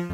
Hey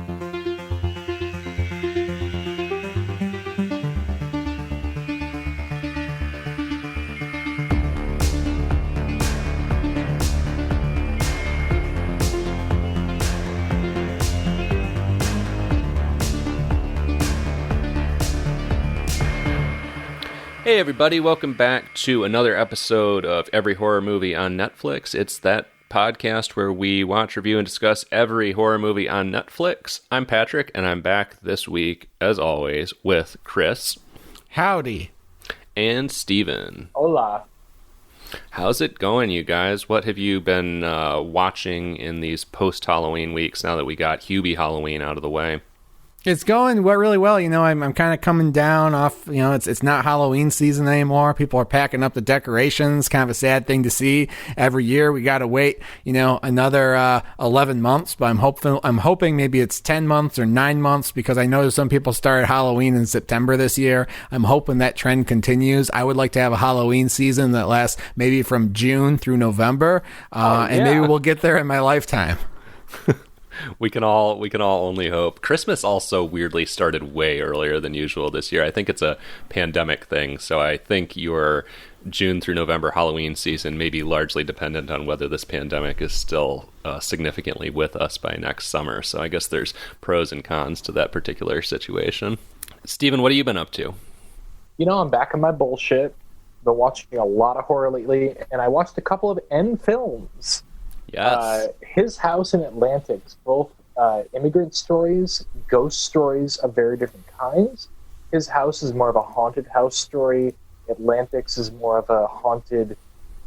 everybody, welcome back to another episode of Every Horror Movie on Netflix. It's that podcast where we watch, review, and discuss every horror movie on Netflix. I'm Patrick, and I'm back this week, as always, with Chris. Howdy. And Steven. Hola. How's it going, you guys? What have you been watching in these post-Halloween weeks now that we got Hubie Halloween out of the way? It's going really well. You know, I'm kind of coming down off, you know, it's not Halloween season anymore. People are packing up the decorations. Kind of a sad thing to see. Every year we got to wait, you know, another 11 months. But I'm hoping maybe it's 10 months or 9 months, because I know some people started Halloween in September this year. I'm hoping that trend continues. I would like to have a Halloween season that lasts maybe from June through November. And maybe we'll get there in my lifetime. We can all only hope. Christmas also weirdly started way earlier than usual this year. I think it's a pandemic thing, so I think your June through November Halloween season may be largely dependent on whether this pandemic is still significantly with us by next summer. So I guess there's pros and cons to that particular situation. Steven, what have you been up to? You know, I'm back in my bullshit. Been watching a lot of horror lately, and I watched a couple of N films. Yes. His House and Atlantics, both immigrant stories, ghost stories of very different kinds. His House is more of a haunted house story. Atlantics is more of a haunted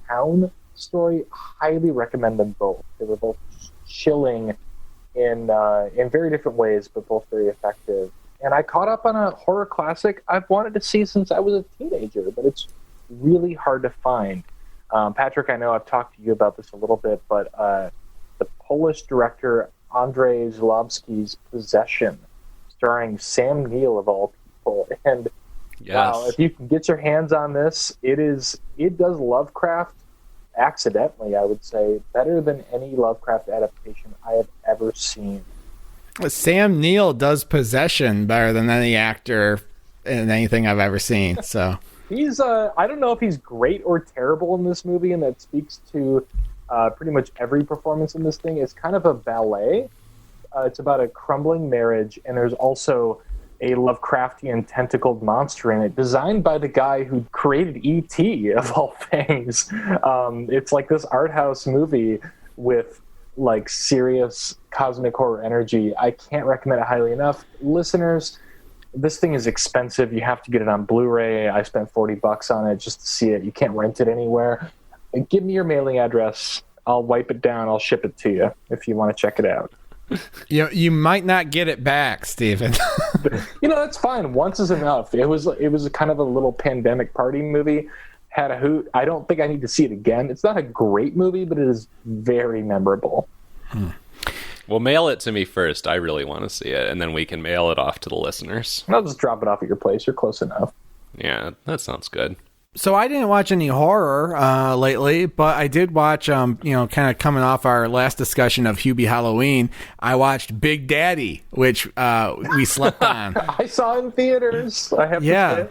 town story. Highly recommend them both. They were both chilling in very different ways, but both very effective. And I caught up on a horror classic I've wanted to see since I was a teenager, but it's really hard to find. Patrick, I know I've talked to you about this a little bit, but the Polish director Andrzej Żuławski's Possession, starring Sam Neill of all people, and yes. Wow, if you can get your hands on this, it does Lovecraft accidentally, I would say, better than any Lovecraft adaptation I have ever seen. Sam Neill does Possession better than any actor in anything I've ever seen, so... He's, I don't know if he's great or terrible in this movie, and that speaks to pretty much every performance in this thing. It's kind of a ballet. It's about a crumbling marriage, and there's also a Lovecraftian tentacled monster in it, designed by the guy who created E.T., of all things. It's like this art house movie with, like, serious cosmic horror energy. I can't recommend it highly enough. Listeners... This thing is expensive. You have to get it on Blu-ray. I spent $40 on it just to see it. You can't rent it anywhere. Give me your mailing address. I'll wipe it down. I'll ship it to you if you want to check it out. You might not get it back, Steven. You know, that's fine. Once is enough. It was a kind of a little pandemic party movie. Had a hoot. I don't think I need to see it again. It's not a great movie, but it is very memorable. Well, mail it to me first. I really want to see it, and then we can mail it off to the listeners. I'll just drop it off at your place. You're close enough. Yeah, that sounds good. So I didn't watch any horror lately, but I did watch, kind of coming off our last discussion of Hubie Halloween, I watched Big Daddy, which we slept on. I saw it in theaters. I have to say.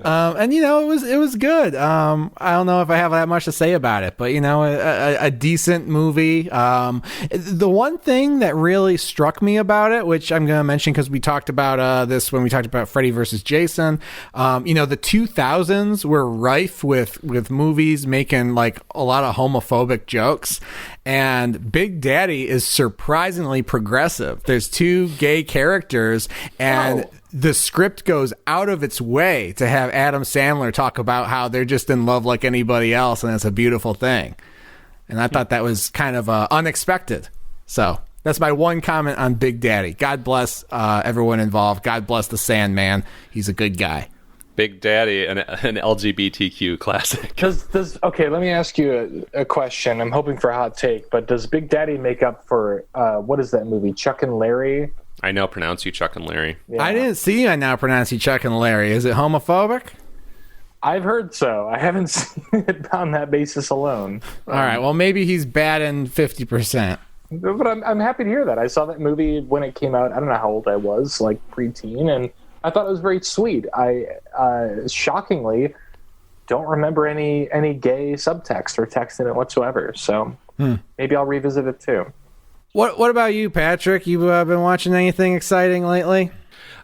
And, it was good. I don't know if I have that much to say about it, but, a decent movie. The one thing that really struck me about it, which I'm going to mention because we talked about this when we talked about Freddy versus Jason, the 2000s were rife with movies making like a lot of homophobic jokes, and Big Daddy is surprisingly progressive. There's two gay characters, and the script goes out of its way to have Adam Sandler talk about how they're just in love like anybody else, and it's a beautiful thing. And I thought that was kind of unexpected. So that's my one comment on Big Daddy. God bless everyone involved. God bless the Sandman. He's a good guy. Big Daddy, an LGBTQ classic. Okay, let me ask you a question. I'm hoping for a hot take, but does Big Daddy make up for, what is that movie, Chuck and Larry? I now pronounce you Chuck and Larry. Yeah. I didn't see I now pronounce you Chuck and Larry. Is it homophobic? I've heard so. I haven't seen it on that basis alone. All right, well, maybe he's batting 50%. but I'm happy to hear that. I saw that movie when it came out. I don't know how old I was, like preteen, and I thought it was very sweet. I shockingly don't remember any gay subtext or text in it whatsoever. So maybe I'll revisit it too. What about you, Patrick? You've been watching anything exciting lately?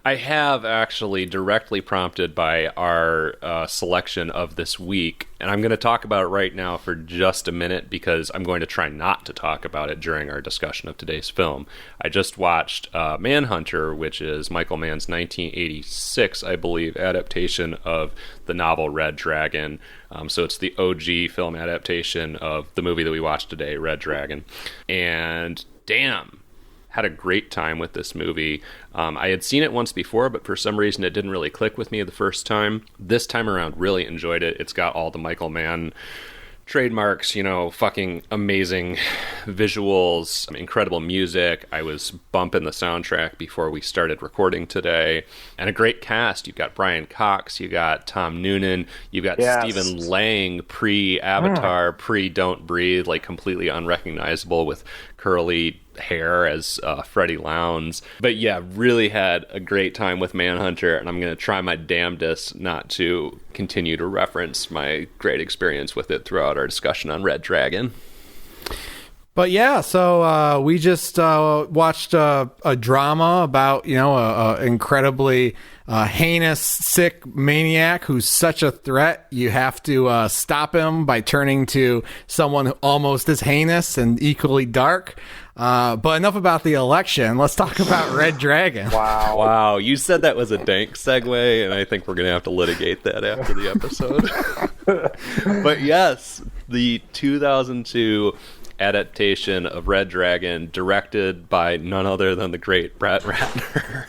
I have, actually, directly prompted by our selection of this week, and I'm going to talk about it right now for just a minute because I'm going to try not to talk about it during our discussion of today's film. I just watched Manhunter, which is Michael Mann's 1986, I believe, adaptation of the novel Red Dragon. So it's the OG film adaptation of the movie that we watched today, Red Dragon. And damn, had a great time with this movie. I had seen it once before, but for some reason it didn't really click with me the first time. This time around, really enjoyed it. It's got all the Michael Mann trademarks, fucking amazing visuals, incredible music. I was bumping the soundtrack before we started recording today. And a great cast. You've got Brian Cox, you got Tom Noonan, you've got Stephen Lang, pre-Avatar, pre-Don't Breathe, like completely unrecognizable with curly hair as Freddie Lowndes. But yeah, really had a great time with Manhunter, and I'm going to try my damnedest not to continue to reference my great experience with it throughout our discussion on Red Dragon. But yeah, so we just watched a drama about, a incredibly heinous, sick maniac who's such a threat. You have to stop him by turning to someone almost as heinous and equally dark. But enough about the election. Let's talk about Red Dragon. Wow. You said that was a dank segue, and I think we're going to have to litigate that after the episode. But yes, the 2002 adaptation of Red Dragon, directed by none other than the great Brett Ratner.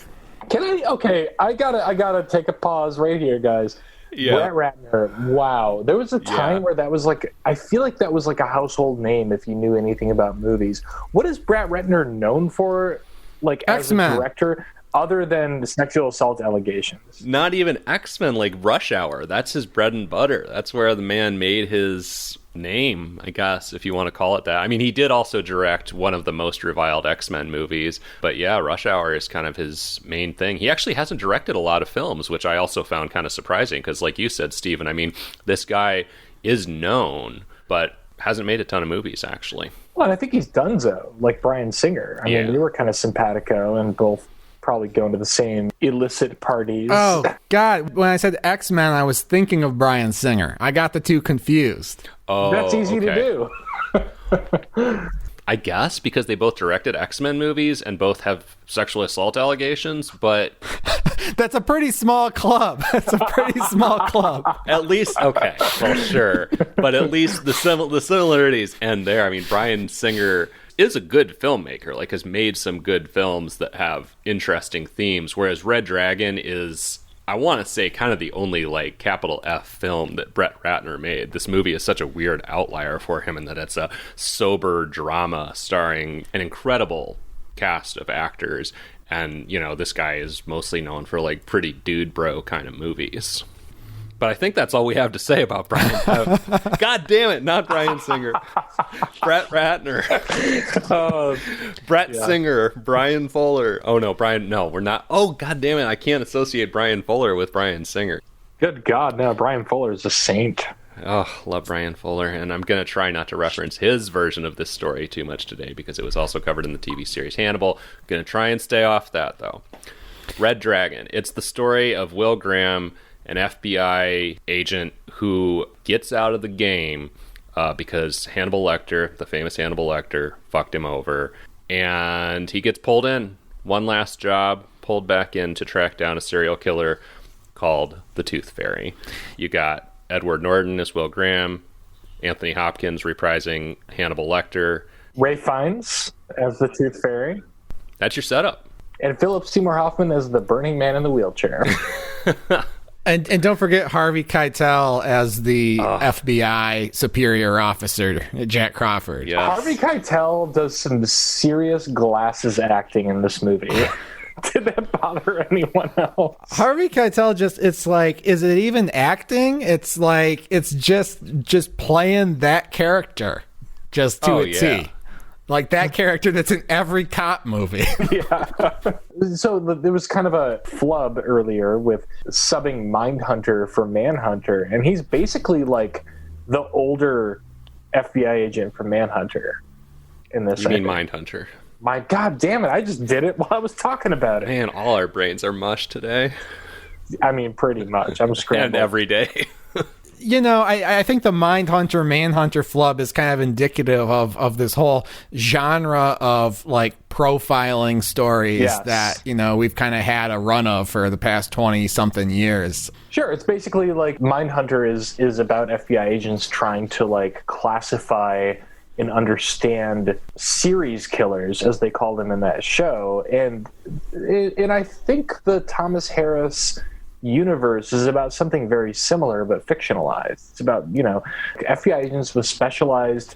I gotta take a pause right here, guys. Yeah. Brett Ratner, wow. There was a time where that was like, I feel like that was like a household name if you knew anything about movies. What is Brett Ratner known for, like, as X-Men. a director, other than sexual assault allegations? Not even X-Men, like Rush Hour. That's his bread and butter. That's where the man made his name, I guess, if you want to call it that. I mean, he did also direct one of the most reviled X-Men movies, but yeah, Rush Hour is kind of his main thing. He actually hasn't directed a lot of films, which I also found kind of surprising, because like you said, Steven, I mean, this guy is known, but hasn't made a ton of movies, actually. Well, and I think he's donezo, like Bryan Singer. I mean, they were kind of simpatico and both probably going to the same illicit parties. Oh, God. When I said X-Men, I was thinking of Bryan Singer. I got the two confused. Oh, that's easy to do. I guess because they both directed X-Men movies and both have sexual assault allegations, but that's a pretty small club. That's a pretty small club. At least, okay, well, sure. But at least the similarities end there. I mean, Bryan Singer is a good filmmaker, like has made some good films that have interesting themes, whereas Red Dragon is, I want to say, kind of the only like capital F film that Brett Ratner made. This movie is such a weird outlier for him in that it's a sober drama starring an incredible cast of actors, and this guy is mostly known for like pretty dude bro kind of movies. But I think that's all we have to say about Brian. God damn it, not Bryan Singer. Brett Ratner. Brett Singer. Bryan Fuller. Oh, no, we're not. Oh, God damn it, I can't associate Bryan Fuller with Bryan Singer. Good God, no, Bryan Fuller is a saint. Oh, love Bryan Fuller. And I'm going to try not to reference his version of this story too much today because it was also covered in the TV series Hannibal. Going to try and stay off that, though. Red Dragon. It's the story of Will Graham, an FBI agent who gets out of the game because Hannibal Lecter, the famous Hannibal Lecter, fucked him over. And he gets pulled in. One last job, pulled back in to track down a serial killer called the Tooth Fairy. You got Edward Norton as Will Graham, Anthony Hopkins reprising Hannibal Lecter, Ray Fiennes as the Tooth Fairy. That's your setup. And Philip Seymour Hoffman as the Burning Man in the wheelchair. And don't forget Harvey Keitel as the FBI superior officer, Jack Crawford. Yes. Harvey Keitel does some serious glasses acting in this movie. Did that bother anyone else? Harvey Keitel it's like, is it even acting? It's like, it's just playing that character just to a T. Like that character that's in every cop movie. Yeah. So there was kind of a flub earlier with subbing Mindhunter for Manhunter, and he's basically like the older FBI agent from Manhunter in this. You mean Mindhunter? My God damn it, I just did it while I was talking about it. Man, all our brains are mush today. I mean, pretty much. I'm scrambled. And every day. You know, I think the Mindhunter, Manhunter flub is kind of indicative of this whole genre of like profiling stories that, you know, we've kind of had a run of for the past 20 something years. Sure, it's basically like Mindhunter is about FBI agents trying to like classify and understand series killers, as they call them in that show. And I think the Thomas Harris universe is about something very similar but fictionalized. It's about, you know, FBI agents with specialized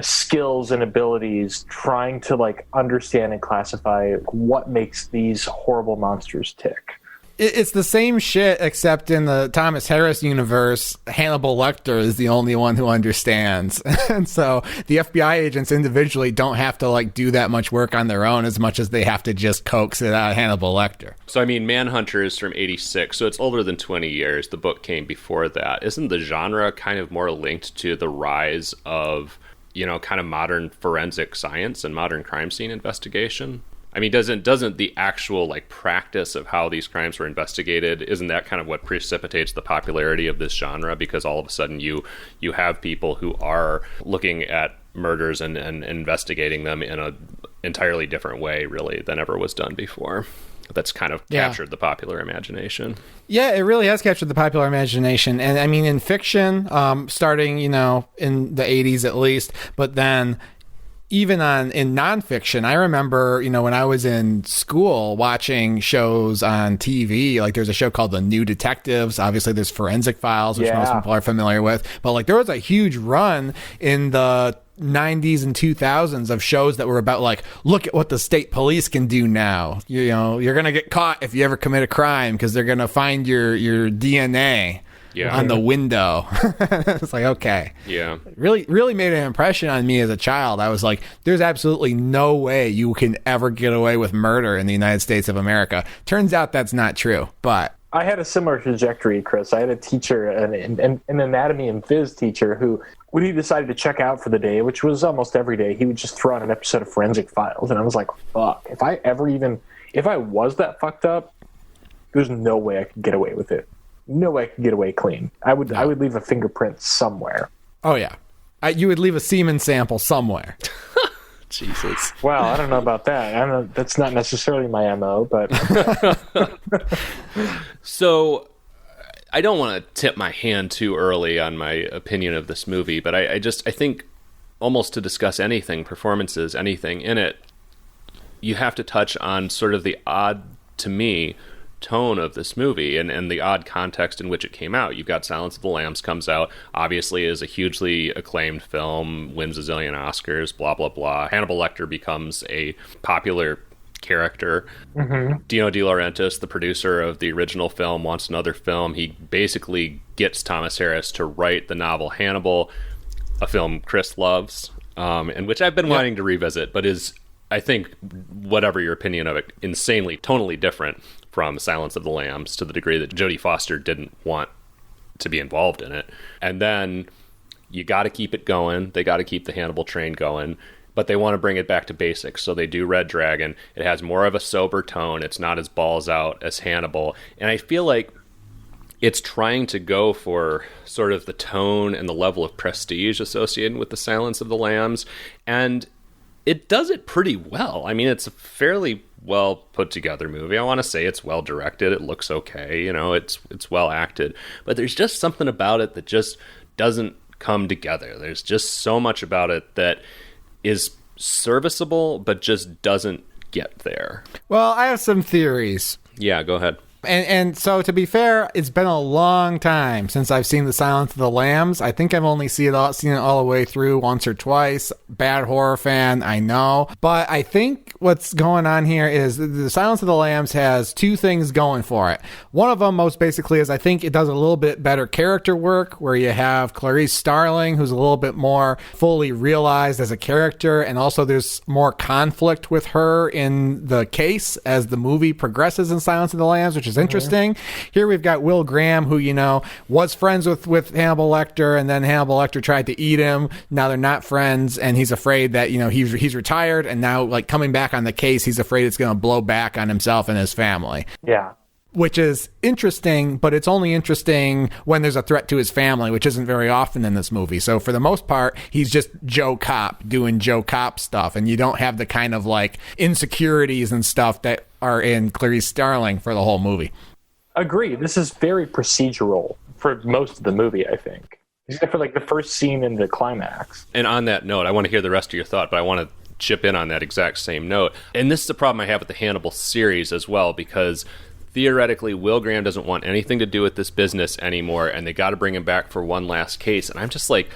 skills and abilities trying to like understand and classify what makes these horrible monsters tick. It's the same shit, except in the Thomas Harris universe, Hannibal Lecter is the only one who understands. And so the FBI agents individually don't have to like do that much work on their own as much as they have to just coax it out of Hannibal Lecter. So, I mean, Manhunter is from 86, so it's older than 20 years. The book came before that. Isn't the genre kind of more linked to the rise of, you know, kind of modern forensic science and modern crime scene investigation? I mean, doesn't the actual like practice of how these crimes were investigated, isn't that kind of what precipitates the popularity of this genre? Because all of a sudden you have people who are looking at murders and investigating them in a entirely different way, really, than ever was done before. That's kind of captured the popular imagination. Yeah, it really has captured the popular imagination. And I mean, in fiction, starting, you know, in the 80s at least, but then even in nonfiction, I remember, you know, when I was in school watching shows on TV, like there's a show called The New Detectives. Obviously, there's Forensic Files, which most people are familiar with. But like there was a huge run in the 90s and 2000s of shows that were about like, look at what the state police can do now. You know, you're going to get caught if you ever commit a crime because they're going to find your DNA. On the window. It's like, okay. Yeah. Really made an impression on me as a child. I was like, there's absolutely no way you can ever get away with murder in the United States of America. Turns out that's not true, but I had a similar trajectory, Chris. I had a teacher, an anatomy and phys teacher, who, when he decided to check out for the day, which was almost every day, he would just throw on an episode of Forensic Files. And I was like, fuck, if I was that fucked up, there's no way I could get away with it. No way I could get away clean. I would leave a fingerprint somewhere. Oh, yeah. You would leave a semen sample somewhere. Jesus. Well, I don't know about that. I don't know. That's not necessarily my MO, but... So, I don't want to tip my hand too early on my opinion of this movie, but I think almost to discuss anything, performances, anything in it, you have to touch on sort of the odd, to me, tone of this movie and the odd context in which it came out. You've got Silence of the Lambs comes out, obviously is a hugely acclaimed film, wins a zillion Oscars, blah, blah, blah. Hannibal Lecter becomes a popular character. Mm-hmm. Dino De Laurentiis, the producer of the original film, wants another film. He basically gets Thomas Harris to write the novel Hannibal, a film Chris loves, and which I've been wanting to revisit, but is, I think, whatever your opinion of it, insanely, tonally different from Silence of the Lambs, to the degree that Jodie Foster didn't want to be involved in it. And then you got to keep it going. They got to keep the Hannibal train going, but they want to bring it back to basics. So they do Red Dragon. It has more of a sober tone. It's not as balls out as Hannibal. And I feel like it's trying to go for sort of the tone and the level of prestige associated with the Silence of the Lambs. And it does it pretty well. I mean, it's a fairly well put together movie. I want to say it's well directed. It looks okay. You know, it's well acted. But there's just something about it that just doesn't come together. There's just so much about it that is serviceable, but just doesn't get there. Well, I have some theories. Yeah, go ahead. And so, to be fair, it's been a long time since I've seen The Silence of the Lambs. I think I've only seen it all the way through once or twice. Bad horror fan, I know. But I think what's going on here is The Silence of the Lambs has two things going for it. One of them, most basically, is I think it does a little bit better character work, where you have Clarice Starling, who's a little bit more fully realized as a character, and also there's more conflict with her in the case as the movie progresses in Silence of the Lambs, which is interesting. Here we've got Will Graham, who, was friends with Hannibal Lecter, and then Hannibal Lecter tried to eat him. Now they're not friends, and he's afraid that, he's retired, and now, like, coming back on the case, he's afraid it's going to blow back on himself and his family. Yeah. Which is interesting, but it's only interesting when there's a threat to his family, which isn't very often in this movie. So for the most part, he's just Joe Cop doing Joe Cop stuff, and you don't have the kind of, like, insecurities and stuff that are in Clarice Starling for the whole movie. Agree. This is very procedural for most of the movie, I think. Except for, like, the first scene in the climax. And on that note, I want to hear the rest of your thought, but I want to chip in on that exact same note. And this is the problem I have with the Hannibal series as well, because theoretically, Will Graham doesn't want anything to do with this business anymore, and they got to bring him back for one last case. And I'm just like,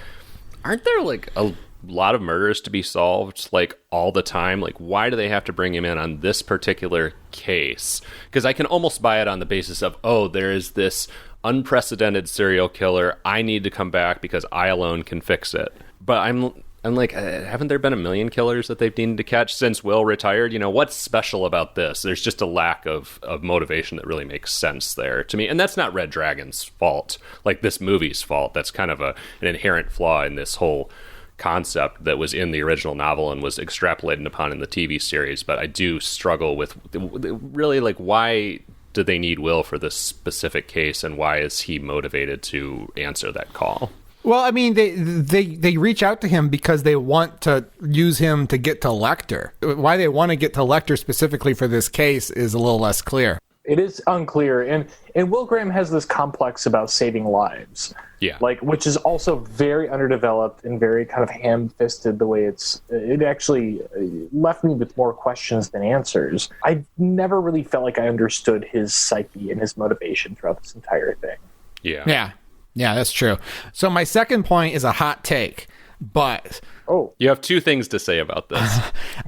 aren't there, like, a lot of murders to be solved, like, all the time? Like, why do they have to bring him in on this particular case? Because I can almost buy it on the basis of, oh, there is this unprecedented serial killer. I need to come back because I alone can fix it. But I'm like, haven't there been a million killers that they've needed to catch since Will retired? What's special about this? There's just a lack of motivation that really makes sense there to me. And that's not Red Dragon's fault, like this movie's fault. That's kind of an inherent flaw in this whole concept that was in the original novel and was extrapolated upon in the TV series. But I do struggle with really, like, why do they need Will for this specific case, and why is he motivated to answer that call? Well, I mean, they reach out to him because they want to use him to get to Lecter. Why they want to get to Lecter specifically for this case is a little less clear. It is unclear, and Will Graham has this complex about saving lives, which is also very underdeveloped and very kind of ham-fisted. The way it actually left me with more questions than answers. I never really felt like I understood his psyche and his motivation throughout this entire thing. Yeah, that's true. So my second point is a hot take, but you have two things to say about this.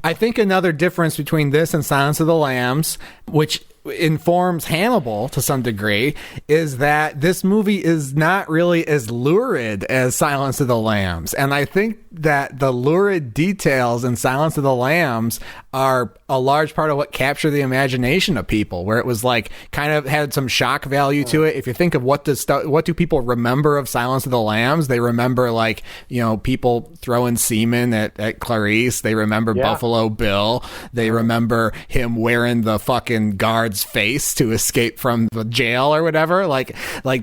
I think another difference between this and Silence of the Lambs, which informs Hannibal to some degree, is that this movie is not really as lurid as Silence of the Lambs. And I think that the lurid details in Silence of the Lambs are a large part of what captured the imagination of people, where it was like kind of had some shock value to it. If you think of what do people remember of Silence of the Lambs, they remember, like, people throwing semen at Clarice. They remember Buffalo Bill. They remember him wearing the fucking guard's face to escape from the jail or whatever. Like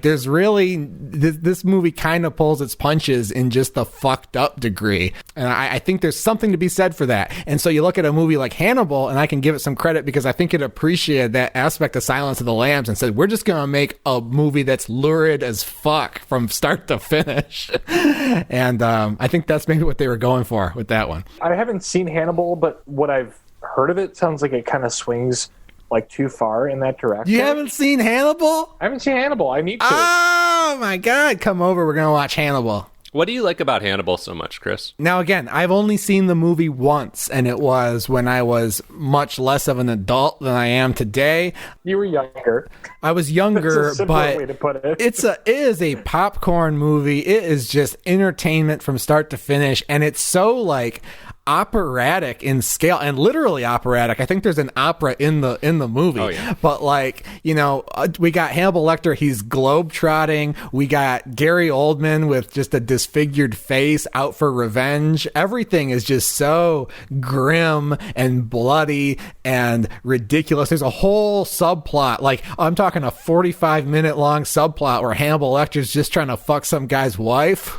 there's really, this movie kind of pulls its punches in just the fucked up degree. And I think there's something to be said for that. And so you look at a movie like Hannibal, and I can give it some credit because I think it appreciated that aspect of Silence of the Lambs and said, we're just going to make a movie that's lurid as fuck from start to finish. And I think that's maybe what they were going for with that one. I haven't seen Hannibal, but what I've heard of it sounds like it kind of swings like too far in that direction. You haven't seen Hannibal? I haven't seen Hannibal. I need to. Oh my God. Come over. We're going to watch Hannibal. What do you like about Hannibal so much, Chris? Now, again, I've only seen the movie once, and it was when I was much less of an adult than I am today. You were younger. I was younger, That's a but way to put it. it is a popcorn movie. It is just entertainment from start to finish, and it's so, like, operatic in scale, and literally operatic. I think there's an opera in the movie. Oh, yeah. But, like, we got Hannibal Lecter, he's globe-trotting. We got Gary Oldman with just a disfigured face out for revenge. Everything is just so grim and bloody and ridiculous. There's a whole subplot, like, I'm talking a 45-minute long subplot where Hannibal Lecter's just trying to fuck some guy's wife.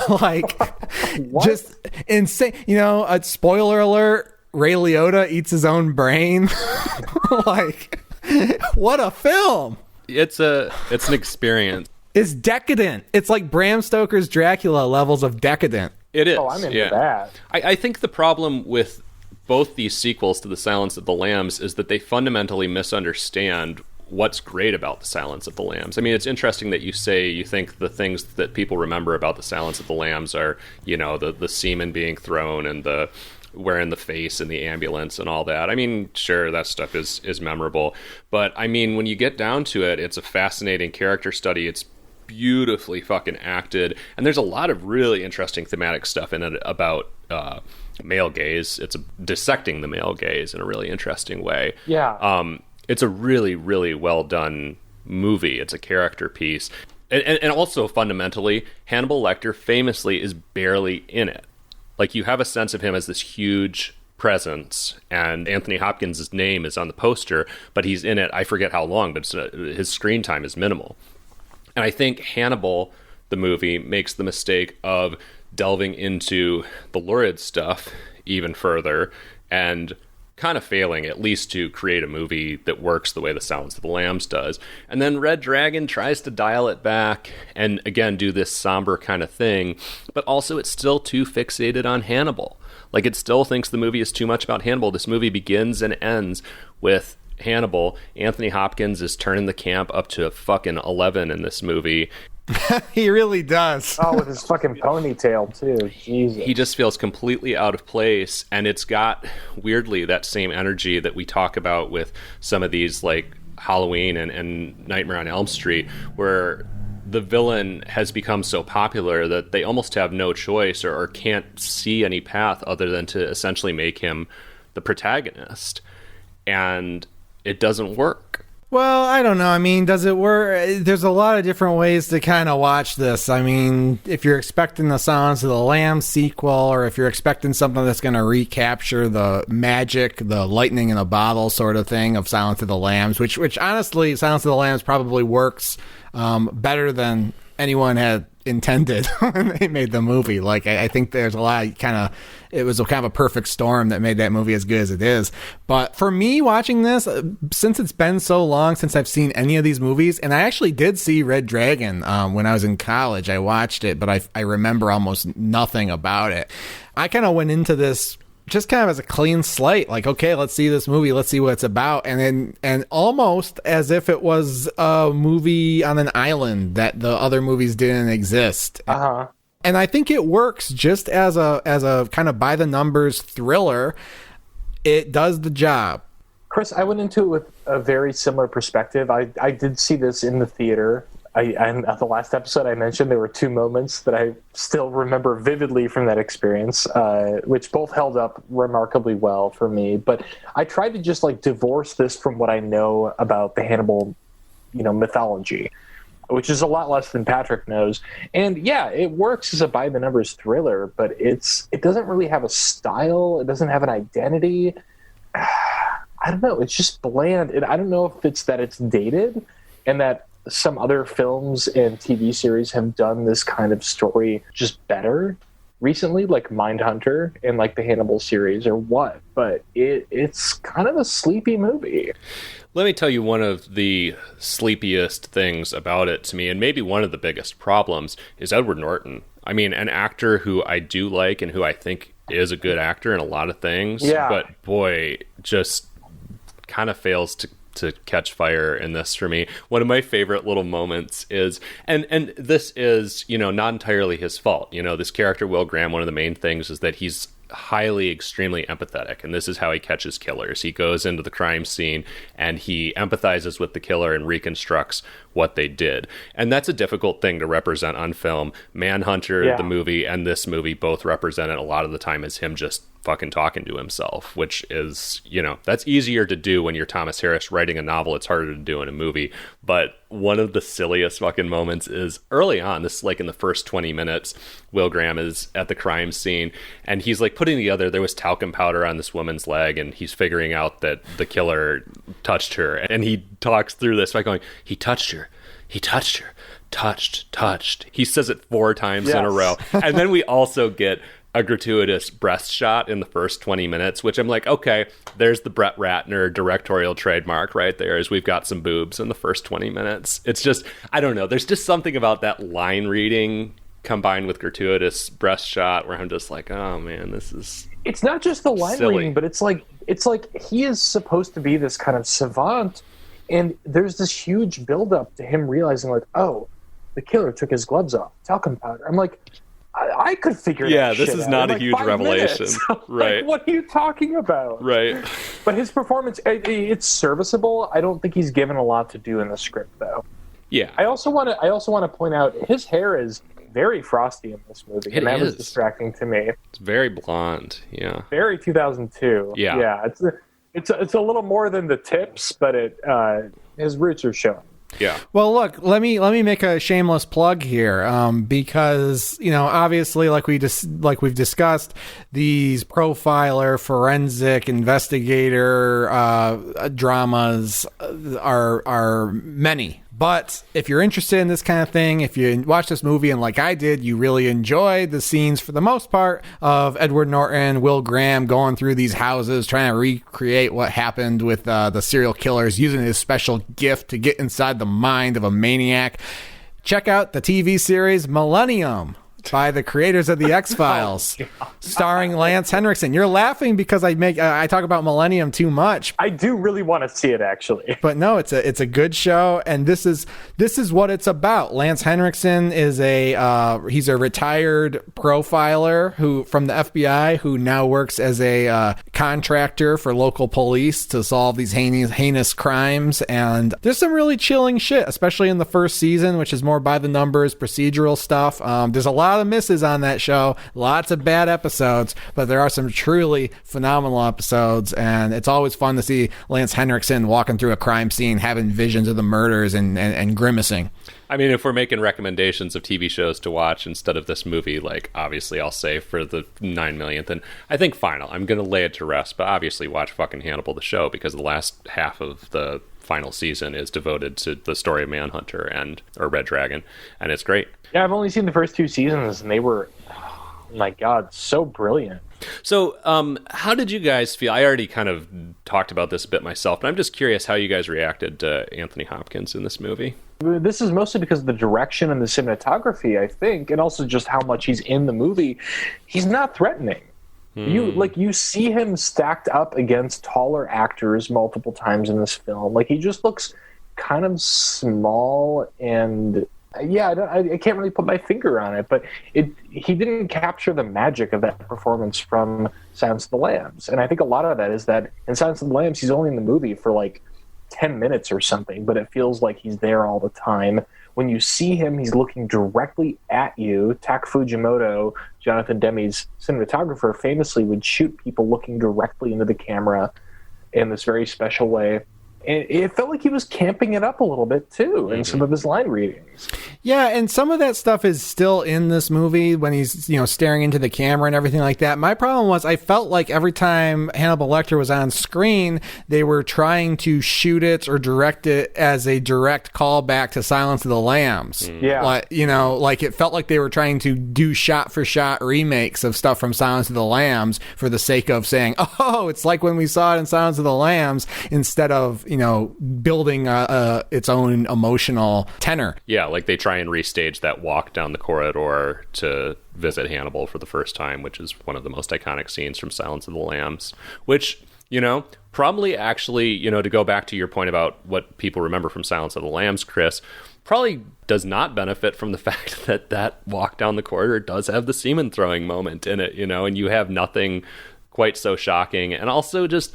Like, just insane. A spoiler alert, Ray Liotta eats his own brain. Like, what a film. It's an experience. It's decadent. It's like Bram Stoker's Dracula levels of decadent. It is. Oh, I'm into that. I think the problem with both these sequels to The Silence of the Lambs is that they fundamentally misunderstand what's great about The Silence of the Lambs. I mean, it's interesting that you say you think the things that people remember about The Silence of the Lambs are, you know, the semen being thrown and the wearing the face in the ambulance and all that. I mean, sure, that stuff is memorable. But, I mean, when you get down to it, it's a fascinating character study. It's beautifully fucking acted. And there's a lot of really interesting thematic stuff in it about male gaze. It's dissecting the male gaze in a really interesting way. Yeah. It's a really, really well done movie. It's a character piece. And also, fundamentally, Hannibal Lecter famously is barely in it. Like, you have a sense of him as this huge presence, and Anthony Hopkins' name is on the poster, but he's in it, I forget how long, but his screen time is minimal. And I think Hannibal, the movie, makes the mistake of delving into the lurid stuff even further, and kind of failing at least to create a movie that works the way The Silence of the Lambs does. And then Red Dragon tries to dial it back and again do this somber kind of thing, but also it's still too fixated on Hannibal. Like, it still thinks the movie is too much about Hannibal. This movie begins and ends with Hannibal. Anthony Hopkins is turning the camp up to fucking 11 in this movie. He really does. Oh, with his fucking ponytail, too. Jesus. He just feels completely out of place, and it's got, weirdly, that same energy that we talk about with some of these, like, Halloween and Nightmare on Elm Street, where the villain has become so popular that they almost have no choice or can't see any path other than to essentially make him the protagonist. And it doesn't work. Well, I don't know. I mean, does it work? There's a lot of different ways to kind of watch this. I mean, if you're expecting the Silence of the Lambs sequel, or if you're expecting something that's going to recapture the magic, the lightning in a bottle sort of thing of Silence of the Lambs, which honestly, Silence of the Lambs probably works better than anyone had intended when they made the movie. Like, I think there's a lot of it was a kind of a perfect storm that made that movie as good as it is. But for me, watching this, since it's been so long since I've seen any of these movies, and I actually did see Red Dragon when I was in college. I watched it, but I remember almost nothing about it. I kind of went into this just kind of as a clean slate, like, okay, let's see this movie, let's see what it's about, and almost as if it was a movie on an island that the other movies didn't exist. And I think it works just as a kind of by the numbers thriller. It does the job. Chris, I went into it with a very similar perspective. I did see this in the theater. And at the last episode I mentioned there were two moments that I still remember vividly from that experience, which both held up remarkably well for me. But I tried to just like divorce this from what I know about the Hannibal, mythology, which is a lot less than Patrick knows. And yeah, it works as a by the numbers thriller, but it doesn't really have a style. It doesn't have an identity. I don't know. It's just bland. And I don't know if it's that it's dated and that some other films and TV series have done this kind of story just better recently, like Mindhunter and like the Hannibal series or what, but it's kind of a sleepy movie. Let me tell you one of the sleepiest things about it to me, and maybe one of the biggest problems, is Edward Norton. I mean, an actor who I do like and who I think is a good actor in a lot of things, but boy, just kind of fails to catch fire in this for me. One of my favorite little moments is, and this is, not entirely his fault. This character, Will Graham, one of the main things is that he's highly, extremely empathetic, and this is how he catches killers. He goes into the crime scene and he empathizes with the killer and reconstructs what they did. And that's a difficult thing to represent on film. Manhunter, the movie, and this movie both represent it a lot of the time as him just fucking talking to himself, which is, that's easier to do when you're Thomas Harris writing a novel. It's harder to do in a movie. But one of the silliest fucking moments is early on. This is like in the first 20 minutes. Will Graham is at the crime scene and he's like putting together, there was talcum powder on this woman's leg and he's figuring out that the killer touched her. And he talks through this by going, he touched her. Touched. He says it 4 times in a row. And then we also get a gratuitous breast shot in the first 20 minutes, which I'm like, okay, there's the Brett Ratner directorial trademark right there, as we've got some boobs in the first 20 minutes. It's just, I don't know. There's just something about that line reading combined with gratuitous breast shot where I'm just like, oh man, this is It's not just the line silly. reading, but it's like he is supposed to be this kind of savant And there's this huge buildup to him realizing, like, oh, the killer took his gloves off, talcum powder. I'm like, I could figure that Yeah, shit this is out not in a huge 5 revelation. minutes. Right. Like, what are you talking about? Right. But his performance, it's serviceable. I don't think he's given a lot to do in the script, though. Yeah. I also want to point out his hair is very frosty in this movie, and that was distracting to me. It's very blonde. Yeah. Very 2002. Yeah. Yeah. It's a little more than the tips, but his roots are showing. Yeah. Well, look, let me make a shameless plug here, because obviously, like we've discussed, these profiler, forensic, investigator dramas are many. But if you're interested in this kind of thing, if you watch this movie and like I did, you really enjoyed the scenes for the most part of Edward Norton, Will Graham going through these houses, trying to recreate what happened with the serial killers, using his special gift to get inside the mind of a maniac. Check out the TV series Millennium by the creators of the X-Files, starring Lance Henriksen. You're laughing because I talk about Millennium too much. I do really want to see it, actually. But no, it's a good show, and this is what it's about. Lance Henriksen is he's a retired profiler from the FBI who now works as a contractor for local police to solve these heinous crimes. And there's some really chilling shit, especially in the first season, which is more by the numbers, procedural stuff. There's a lot of misses on that show, lots of bad episodes, but there are some truly phenomenal episodes, and it's always fun to see Lance Henriksen walking through a crime scene, having visions of the murders and grimacing. I mean, if we're making recommendations of TV shows to watch instead of this movie, like, obviously I'll say for the 9 millionth, and I think final, I'm going to lay it to rest, but obviously watch fucking Hannibal the show, because the last half of the final season is devoted to the story of Manhunter or Red Dragon, and it's great. Yeah, I've only seen the first 2 seasons, and they were, oh my God, so brilliant. So, how did you guys feel? I already kind of talked about this a bit myself, but I'm just curious how you guys reacted to Anthony Hopkins in this movie. This is mostly because of the direction and the cinematography, I think, and also just how much he's in the movie. He's not threatening. You see him stacked up against taller actors multiple times in this film. Like, he just looks kind of small, and I can't really put my finger on it, but he didn't capture the magic of that performance from Silence of the Lambs. And I think a lot of that is that in Silence of the Lambs, he's only in the movie for like 10 minutes or something, but it feels like he's there all the time. When you see him, he's looking directly at you. Tak Fujimoto, Jonathan Demme's cinematographer, famously would shoot people looking directly into the camera in this very special way. And it felt like he was camping it up a little bit, too, in some of his line readings. Yeah, and some of that stuff is still in this movie when he's, staring into the camera and everything like that. My problem was I felt like every time Hannibal Lecter was on screen, they were trying to shoot it or direct it as a direct callback to Silence of the Lambs. Yeah. Like it felt like they were trying to do shot-for-shot remakes of stuff from Silence of the Lambs for the sake of saying, oh, it's like when we saw it in Silence of the Lambs, instead of building its own emotional tenor. Yeah, like they try and restage that walk down the corridor to visit Hannibal for the first time, which is one of the most iconic scenes from Silence of the Lambs, which, probably actually, to go back to your point about what people remember from Silence of the Lambs, Chris, probably does not benefit from the fact that walk down the corridor does have the semen throwing moment in it, and you have nothing quite so shocking. And also just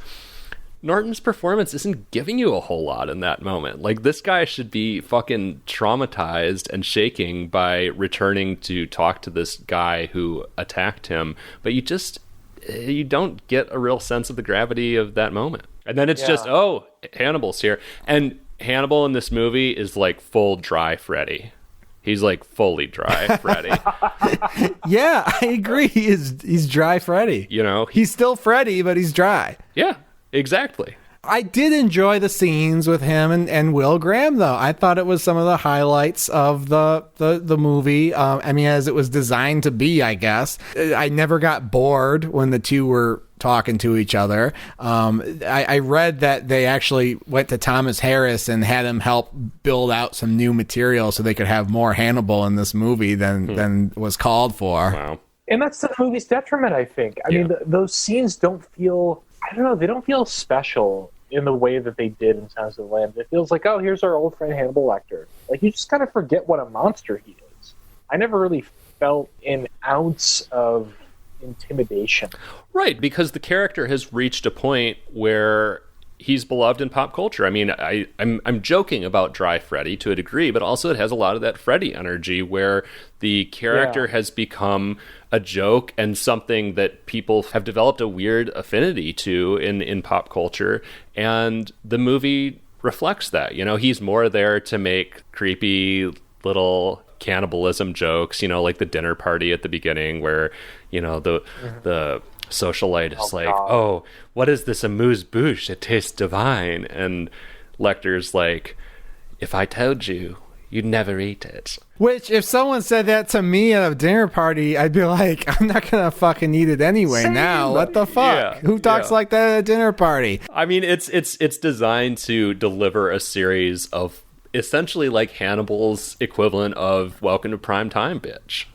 Norton's performance isn't giving you a whole lot in that moment. Like, this guy should be fucking traumatized and shaking by returning to talk to this guy who attacked him, but you don't get a real sense of the gravity of that moment. And then it's just, oh, Hannibal's here. And Hannibal in this movie is like full dry Freddy. He's like fully dry Freddy. Yeah, I agree. He's dry Freddy. He's still Freddy, but he's dry. Yeah. Exactly. I did enjoy the scenes with him and Will Graham, though. I thought it was some of the highlights of the movie. As it was designed to be, I guess. I never got bored when the two were talking to each other. I read that they actually went to Thomas Harris and had him help build out some new material so they could have more Hannibal in this movie than was called for. Wow. And that's the movie's detriment, I think. I mean, those scenes don't feel... I don't know, they don't feel special. in the way that they did in Silence of the Lambs. It feels like, oh, here's our old friend Hannibal Lecter. Like, you just kind of forget what a monster he is. I never really felt an ounce of intimidation. Right, because the character has reached a point where he's beloved in pop culture. I mean, I'm joking about Dry Freddy to a degree, but also it has a lot of that Freddy energy where the character has become a joke and something that people have developed a weird affinity to in pop culture. And the movie reflects that. You know, he's more there to make creepy little cannibalism jokes, you know, like the dinner party at the beginning where, you know, the socialite is like, God. Oh, what is this amuse-bouche? It tastes divine. And Lecter's like, if I told you, you'd never eat it. Which, if someone said that to me at a dinner party, I'd be like, I'm not gonna fucking eat it anyway. Same. Now. What the fuck? Yeah, who talks like that at a dinner party? I mean, it's designed to deliver a series of essentially like Hannibal's equivalent of Welcome to Prime Time, bitch.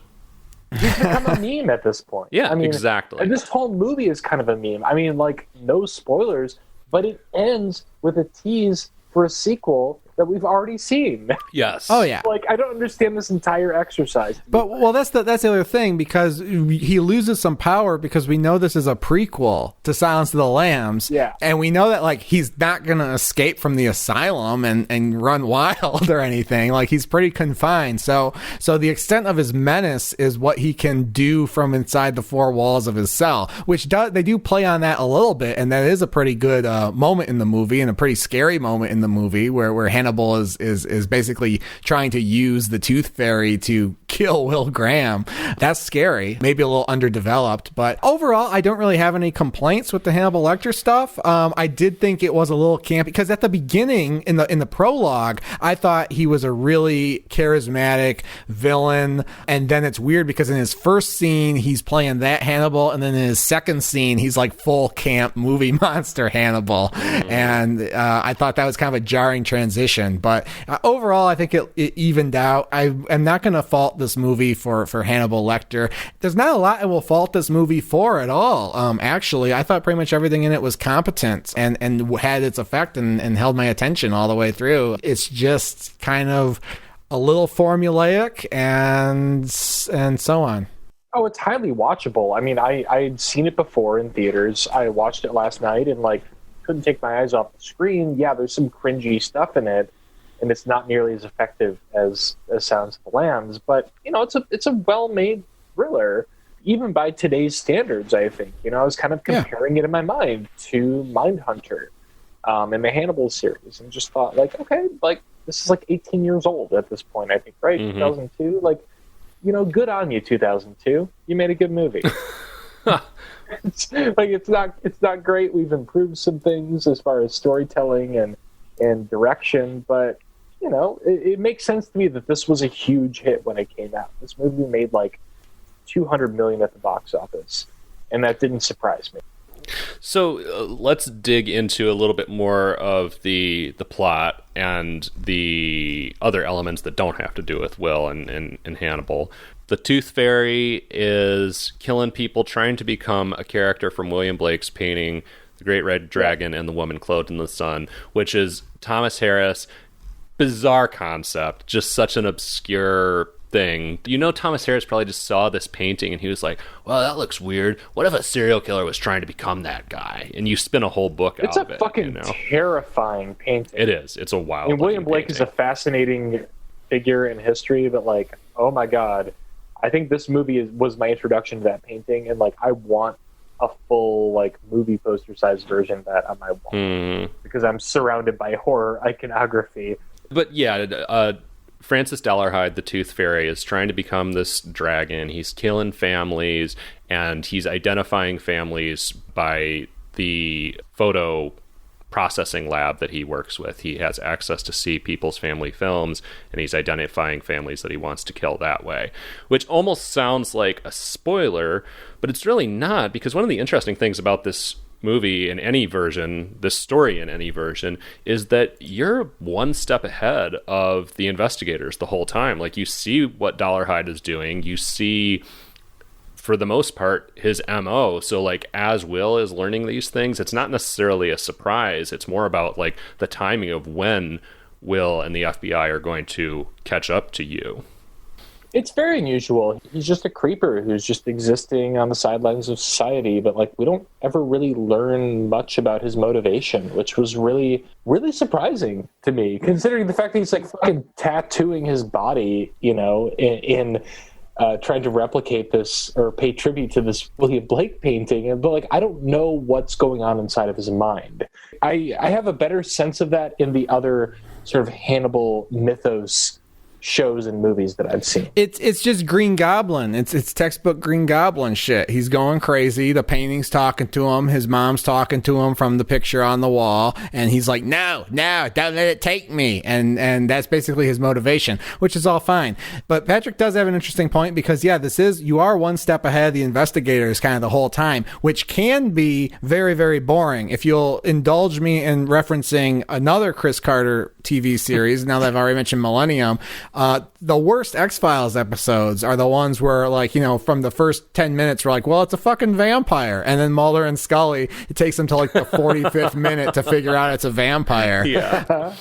He's become a meme at this point. Yeah, I mean, exactly. And this whole movie is kind of a meme. I mean, like, no spoilers, but it ends with a tease for a sequel that we've already seen. Yes. Oh, yeah. Like, I don't understand this entire exercise. But, well, that's the other thing, because he loses some power because we know this is a prequel to Silence of the Lambs. Yeah. And we know that, like, he's not going to escape from the asylum and run wild or anything. Like, he's pretty confined. So the extent of his menace is what he can do from inside the four walls of his cell, which they do play on that a little bit. And that is a pretty good moment in the movie, and a pretty scary moment in the movie where Hannibal is basically trying to use the Tooth Fairy to kill Will Graham. That's scary. Maybe a little underdeveloped, but overall, I don't really have any complaints with the Hannibal Lecter stuff. I did think it was a little campy because at the beginning, in the prologue, I thought he was a really charismatic villain, and then it's weird because in his first scene, he's playing that Hannibal, and then in his second scene, he's like full camp movie monster Hannibal, and I thought that was kind of a jarring transition. But overall, I think it evened out. I am not going to fault this movie for Hannibal Lecter. There's not a lot I will fault this movie for at all. Actually, I thought pretty much everything in it was competent and had its effect and held my attention all the way through. It's just kind of a little formulaic and so on. Oh, it's highly watchable. I mean, I'd seen it before in theaters. I watched it last night and couldn't take my eyes off the screen. Yeah, there's some cringy stuff in it, and it's not nearly as effective as Silence of the Lambs. But it's a well-made thriller, even by today's standards. I think I was kind of comparing it in my mind to Mindhunter, and the Hannibal series, and just thought okay, this is 18 years old at this point. I think, right? 2002. Good on you, 2002. You made a good movie. It's not great. We've improved some things as far as storytelling and direction, but it makes sense to me that this was a huge hit when it came out. This movie made $200 million at the box office, and that didn't surprise me. So let's dig into a little bit more of the plot and the other elements that don't have to do with Will and Hannibal. The Tooth Fairy is killing people, trying to become a character from William Blake's painting, The Great Red Dragon and the Woman Clothed in the Sun, which is Thomas Harris. Bizarre concept, just such an obscure thing. Thomas Harris probably just saw this painting and he was like, well, that looks weird. What if a serial killer was trying to become that guy? And you spin a whole book out of it. It's a fucking terrifying painting. It is. It's a wild painting. William Blake is a fascinating figure in history, but oh my God, I think this movie was my introduction to that painting, and I want a full movie poster sized version of that on my wall because I'm surrounded by horror iconography. But yeah, Francis Dolarhyde, the Tooth Fairy, is trying to become this dragon. He's killing families, and he's identifying families by the photo processing lab that he works with. He has access to see people's family films, and he's identifying families that he wants to kill that way, which almost sounds like a spoiler, but it's really not, because one of the interesting things about this movie in any version, this story in any version, is that you're one step ahead of the investigators the whole time. You see what Dolarhyde is doing, you see for the most part, his MO. So like as Will is learning these things, it's not necessarily a surprise. It's more about like the timing of when Will and the FBI are going to catch up to you. It's very unusual. He's just a creeper who's just existing on the sidelines of society, but like we don't ever really learn much about his motivation, which was really, really surprising to me, considering the fact that he's like fucking tattooing his body, you know, in trying to replicate this or pay tribute to this William Blake painting. But like, I don't know what's going on inside of his mind. I have a better sense of that in the other sort of Hannibal mythos shows and movies that I've seen. It's just Green Goblin. It's textbook Green Goblin shit. He's going crazy. The painting's talking to him. His mom's talking to him from the picture on the wall, and he's like, no, don't let it take me. And that's basically his motivation, which is all fine. But Patrick does have an interesting point because, yeah, you are one step ahead of the investigators kind of the whole time, which can be very, very boring. If you'll indulge me in referencing another Chris Carter TV series, now that I've already mentioned Millennium, the worst X-Files episodes are the ones where, like, you know, from the first 10 minutes, we're like, well, it's a fucking vampire. And then Mulder and Scully, it takes them to like the 45th minute to figure out it's a vampire. Yeah.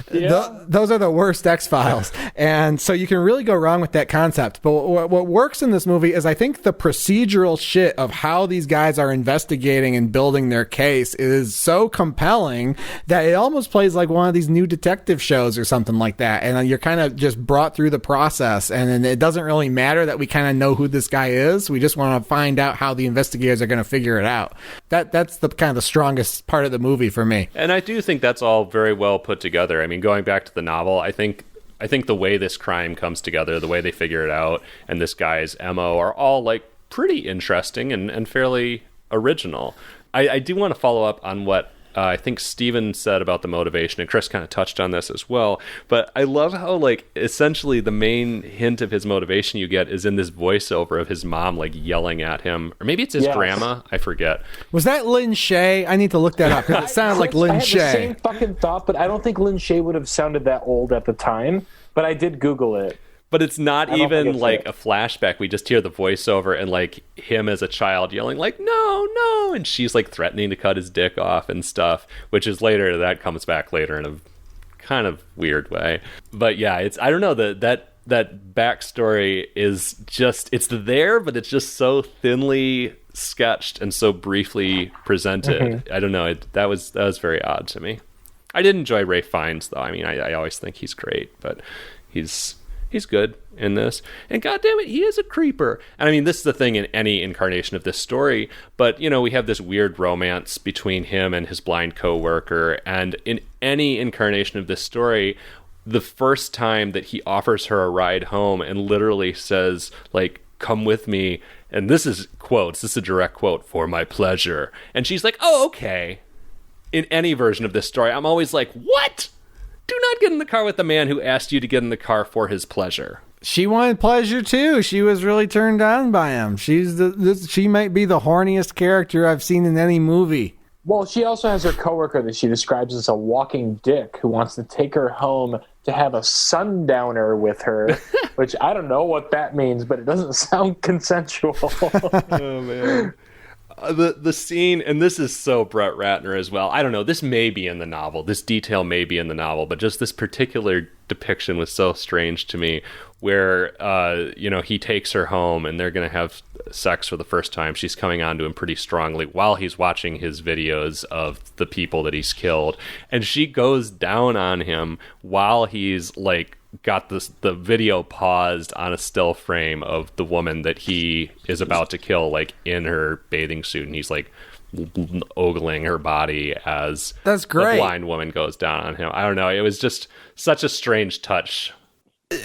Yeah. Those are the worst X-Files. And so you can really go wrong with that concept. But what works in this movie is I think the procedural shit of how these guys are investigating and building their case is so compelling that it almost plays like one of these new detective shows or something like that. And you're kind of just brought through the process. And then it doesn't really matter that we kind of know who this guy is. We just want to find out how the investigators are going to figure it out. That's the kind of the strongest part of the movie for me. And I do think that's all very well put together. I mean, going back to the novel, I think the way this crime comes together, the way they figure it out, and this guy's MO are all like pretty interesting and fairly original. I do want to follow up on what I think Steven said about the motivation, and Chris kind of touched on this as well. But I love how, like, essentially the main hint of his motivation you get is in this voiceover of his mom, like, yelling at him. Or maybe it's his grandma. I forget. Was that Lynn Shay? I need to look that up because it sounded like Lynn Shay. I had the same fucking thought, but I don't think Lynn Shay would have sounded that old at the time. But I did Google it. But it's not even like a flashback. We just hear the voiceover and like him as a child yelling like, no, and she's like threatening to cut his dick off and stuff, which is later, that comes back later in a kind of weird way. But yeah, it's, I don't know, that backstory is just, it's there, but it's just so thinly sketched and so briefly presented. Mm-hmm. I don't know, that was very odd to me. I did enjoy Ralph Fiennes though. I mean, I always think he's great, but he's good in this, and goddamn it, he is a creeper. And I mean, this is the thing in any incarnation of this story, but you know, we have this weird romance between him and his blind coworker, and in any incarnation of this story, the first time that he offers her a ride home and literally says like, come with me, and this is quotes, this is a direct quote, for my pleasure, and she's like, oh, okay. In any version of this story, I'm always like, what? Do not get in the car with the man who asked you to get in the car for his pleasure. She wanted pleasure too. She was really turned on by him. She might be the horniest character I've seen in any movie. Well, she also has her coworker that she describes as a walking dick who wants to take her home to have a sundowner with her, which I don't know what that means, but it doesn't sound consensual. Oh, man. The scene, and this is so Brett Ratner as well. I don't know, this may be in the novel. This detail may be in the novel, but just this particular depiction was so strange to me, where, he takes her home and they're going to have sex for the first time. She's coming on to him pretty strongly while he's watching his videos of the people that he's killed. And she goes down on him while he's, like, got the video paused on a still frame of the woman that he is about to kill, like in her bathing suit, and he's like ogling her body as that's great. The blind woman goes down on him. I don't know, it was just such a strange touch.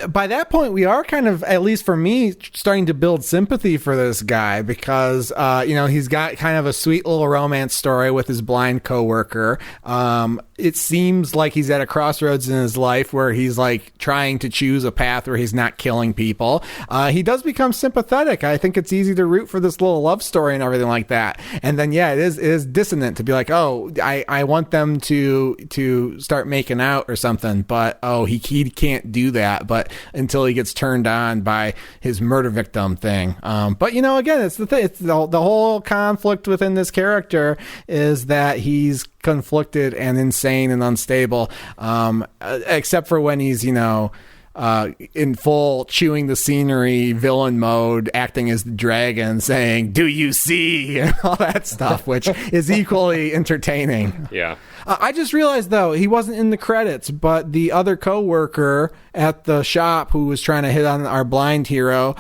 By that point, we are kind of, at least for me, starting to build sympathy for this guy because, he's got kind of a sweet little romance story with his blind coworker. it seems like he's at a crossroads in his life where he's like trying to choose a path where he's not killing people. He does become sympathetic. I think it's easy to root for this little love story and everything like that. And then, yeah, it is dissonant to be like, oh, I want them to start making out or something, but he can't do that. But until he gets turned on by his murder victim thing. But again, it's the thing. It's the whole conflict within this character is that he's conflicted and insane and unstable, except for when he's in full chewing the scenery villain mode, acting as the dragon, saying "Do you see?" and all that stuff, which is equally entertaining. Yeah. I just realized though he wasn't in the credits, but the other coworker at the shop who was trying to hit on our blind hero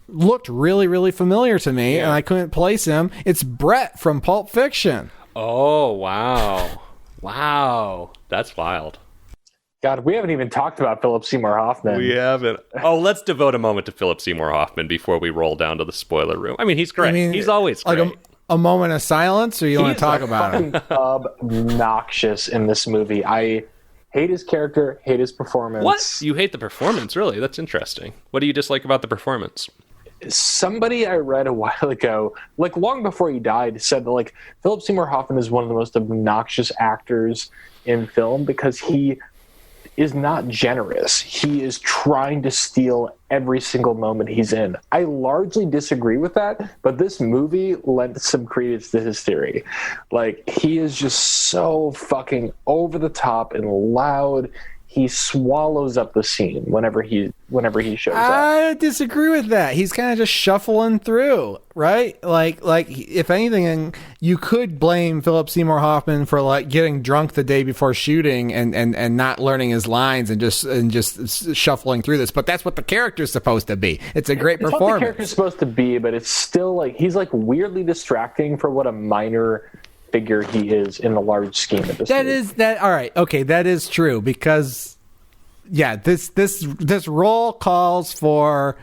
looked really, really familiar to me, and I couldn't place him. It's Brett from Pulp Fiction. Oh, wow. That's wild. God, we haven't even talked about Philip Seymour Hoffman. We haven't. Oh, let's devote a moment to Philip Seymour Hoffman before we roll down to the spoiler room. I mean, he's great. He's always great. Like a moment of silence, or you want to talk about him? Obnoxious in this movie. I hate his character, hate his performance. What? You hate the performance, really? That's interesting. What do you dislike about the performance? Somebody I read a while ago, like long before he died, said that like Philip Seymour Hoffman is one of the most obnoxious actors in film because he is not generous. He is trying to steal every single moment he's in. I largely disagree with that, but this movie lent some credence to his theory. Like, he is just so fucking over the top and loud. He swallows up the scene whenever he shows up. I disagree with that. He's kind of just shuffling through, right? Like if anything, you could blame Philip Seymour Hoffman for like getting drunk the day before shooting and not learning his lines and just shuffling through this. But that's what the character's supposed to be. It's a great performance. What the character's supposed to be, but it's still like he's like weirdly distracting for what a minor figure he is in the large scheme of this movie. All right. Okay, that is true because this role calls for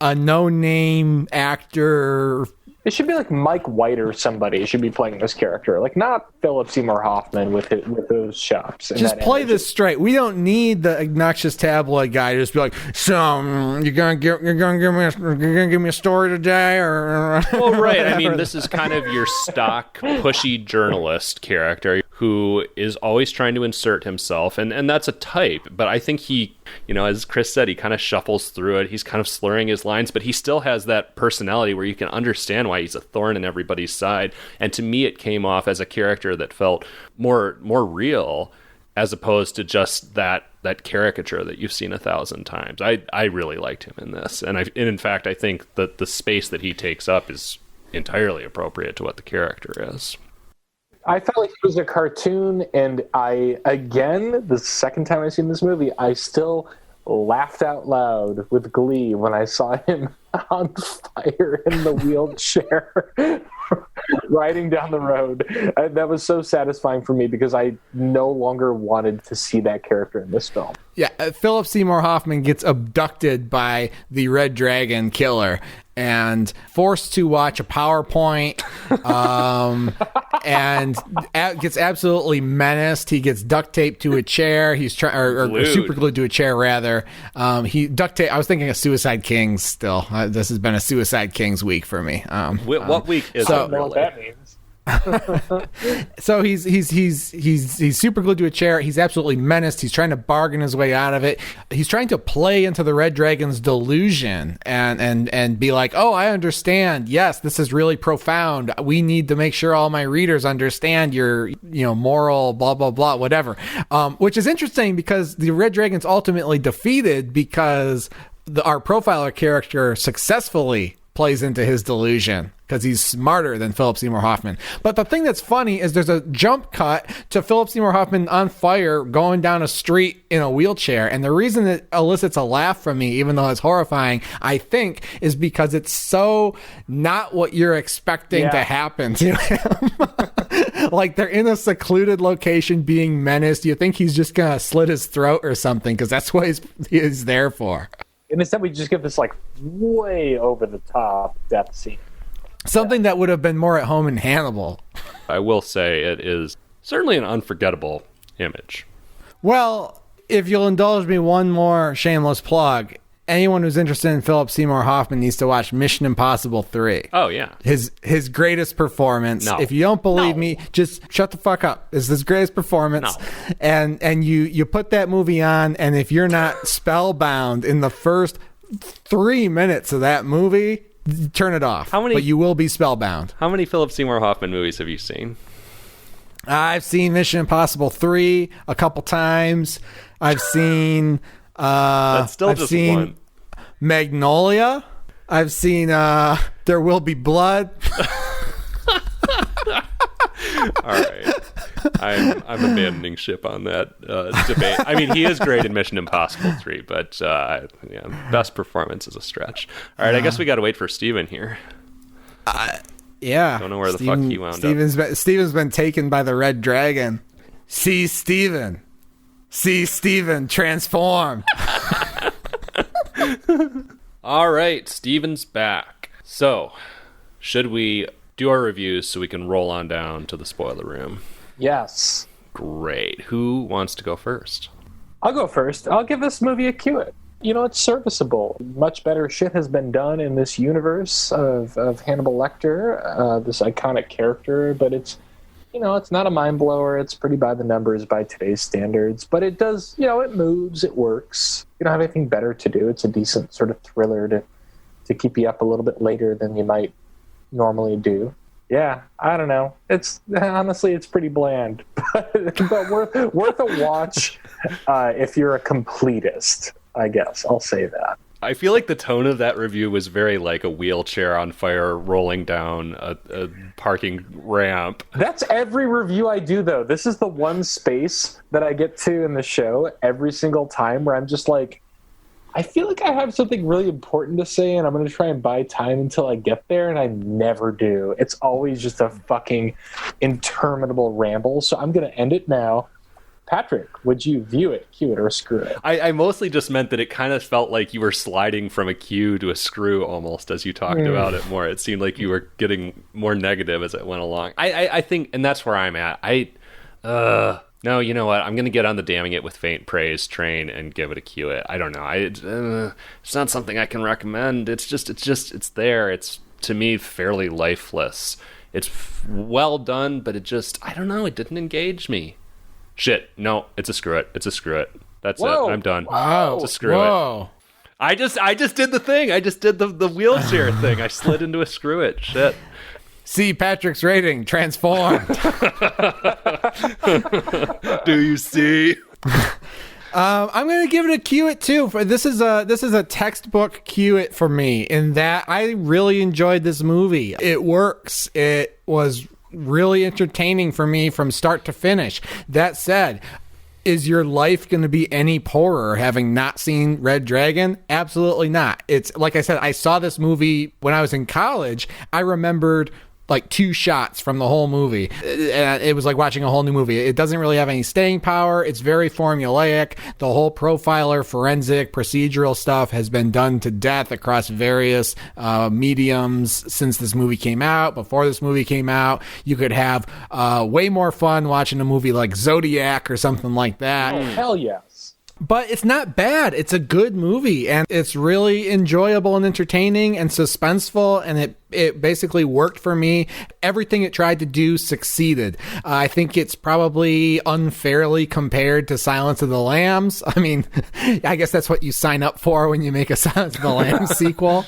a no-name actor. It should be like Mike White or somebody should be playing this character, like not Philip Seymour Hoffman with those chops. Just play this straight. We don't need the obnoxious tabloid guy to just be like, "So you're gonna give me a story today?" Or well, right. I mean, this is kind of your stock pushy journalist character who is always trying to insert himself, and that's a type. But I think he, as Chris said, he kind of shuffles through it. He's kind of slurring his lines, but he still has that personality where you can understand why he's a thorn in everybody's side. And to me, it came off as a character that felt more real, as opposed to just that caricature that you've seen 1,000 times. I really liked him in this, and in fact, I think that the space that he takes up is entirely appropriate to what the character is. I felt like it was a cartoon, and the second time I've seen this movie, I still laughed out loud with glee when I saw him on fire in the wheelchair riding down the road. That was so satisfying for me because I no longer wanted to see that character in this film. Yeah, Philip Seymour Hoffman gets abducted by the Red Dragon killer and forced to watch a PowerPoint and gets absolutely menaced. He gets duct taped to a chair. He's or super glued to a chair, rather. He duct tape. I was thinking of Suicide Kings still. This has been a Suicide Kings week for me. What week is it? I don't know what that means. So he's super glued to a chair. He's absolutely menaced. He's trying to bargain his way out of it. He's trying to play into the Red Dragon's delusion and be like, oh, I understand. Yes, this is really profound. We need to make sure all my readers understand your moral blah blah blah whatever. Which is interesting because the Red Dragon's ultimately defeated because our profiler character successfully plays into his delusion because he's smarter than Philip Seymour Hoffman. But the thing that's funny is there's a jump cut to Philip Seymour Hoffman on fire going down a street in a wheelchair. And the reason it elicits a laugh from me, even though it's horrifying, I think, is because it's so not what you're expecting to happen to him. Like they're in a secluded location being menaced. You think he's just going to slit his throat or something because that's what he's there for. And instead we just get this like way over the top death scene. Something that would have been more at home in Hannibal. I will say it is certainly an unforgettable image. Well, if you'll indulge me one more shameless plug, anyone who's interested in Philip Seymour Hoffman needs to watch Mission Impossible 3. Oh, yeah. His greatest performance. No. If you don't believe me, just shut the fuck up. It's his greatest performance. No. And you put that movie on, and if you're not spellbound in the first 3 minutes of that movie, turn it off. But you will be spellbound. How many Philip Seymour Hoffman movies have you seen? I've seen Mission Impossible 3 a couple times. I've seen That's still I've just seen one. Magnolia. I've seen There Will Be Blood. All right. I'm abandoning ship on that debate. I mean, he is great in Mission Impossible 3, but best performance is a stretch. All right, I guess we got to wait for Steven here. Yeah. Don't know where the fuck he wound up. Steven's been taken by the Red Dragon. See Steven. See Steven transform. All right, Steven's back. So, should we do our reviews so we can roll on down to the spoiler room? Yes. Great. Who wants to go first? I'll go first. I'll give this movie a Q-it. It's serviceable. Much better shit has been done in this universe of Hannibal Lecter, this iconic character, but it's not a mind blower. It's pretty by the numbers by today's standards, but it does, it moves, it works. You don't have anything better to do. It's a decent sort of thriller to keep you up a little bit later than you might normally do. Yeah, I don't know. It's pretty bland, but worth a watch if you're a completist. I guess I'll say that. I feel like the tone of that review was very like a wheelchair on fire rolling down a parking ramp. That's every review I do, though. This is the one space that I get to in the show every single time where I'm just like, I feel like I have something really important to say, and I'm going to try and buy time until I get there, and I never do. It's always just a fucking interminable ramble, so I'm going to end it now. Patrick, would you view it, cue it, or screw it? I mostly just meant that it kind of felt like you were sliding from a cue to a screw almost as you talked about it more. It seemed like you were getting more negative as it went along. I think, and that's where I'm at. No, you know what? I'm going to get on the damning it with faint praise train and give it a cue it. I don't know. It's not something I can recommend. It's there. It's, to me, fairly lifeless. It's well done, but I don't know. It didn't engage me. Shit, no, it's a screw it. That's it. I'm done. Wow. It's a screw it. I just did the thing. I just did the wheelchair thing. I slid into a screw it. Shit. See Patrick's rating transformed. Do you see? I'm going to give it a cue it too. This is a textbook cue it for me in that I really enjoyed this movie. It works. It was really entertaining for me from start to finish. That said, is your life going to be any poorer having not seen Red Dragon? Absolutely not. It's like I said, I saw this movie when I was in college. I remembered like 2 shots from the whole movie. And it was like watching a whole new movie. It doesn't really have any staying power. It's very formulaic. The whole profiler, forensic, procedural stuff has been done to death across various mediums since this movie came out. Before this movie came out, you could have way more fun watching a movie like Zodiac or something like that. Oh, hell yes. But it's not bad. It's a good movie, and it's really enjoyable and entertaining and suspenseful, and it basically worked for me. Everything it tried to do succeeded. I think it's probably unfairly compared to Silence of the Lambs. I mean, I guess that's what you sign up for when you make a Silence of the Lambs sequel.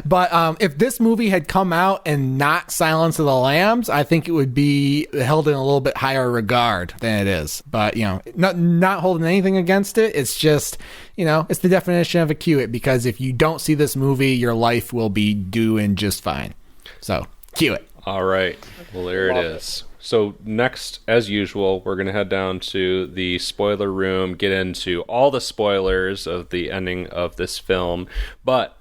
But if this movie had come out and not Silence of the Lambs, I think it would be held in a little bit higher regard than it is. But, not holding anything against it. It's just, it's the definition of a cue it, because if you don't see this movie, your life will be doing just fine. So, cue it. All right. Well, there it is. So next, as usual, we're going to head down to the spoiler room, get into all the spoilers of the ending of this film. But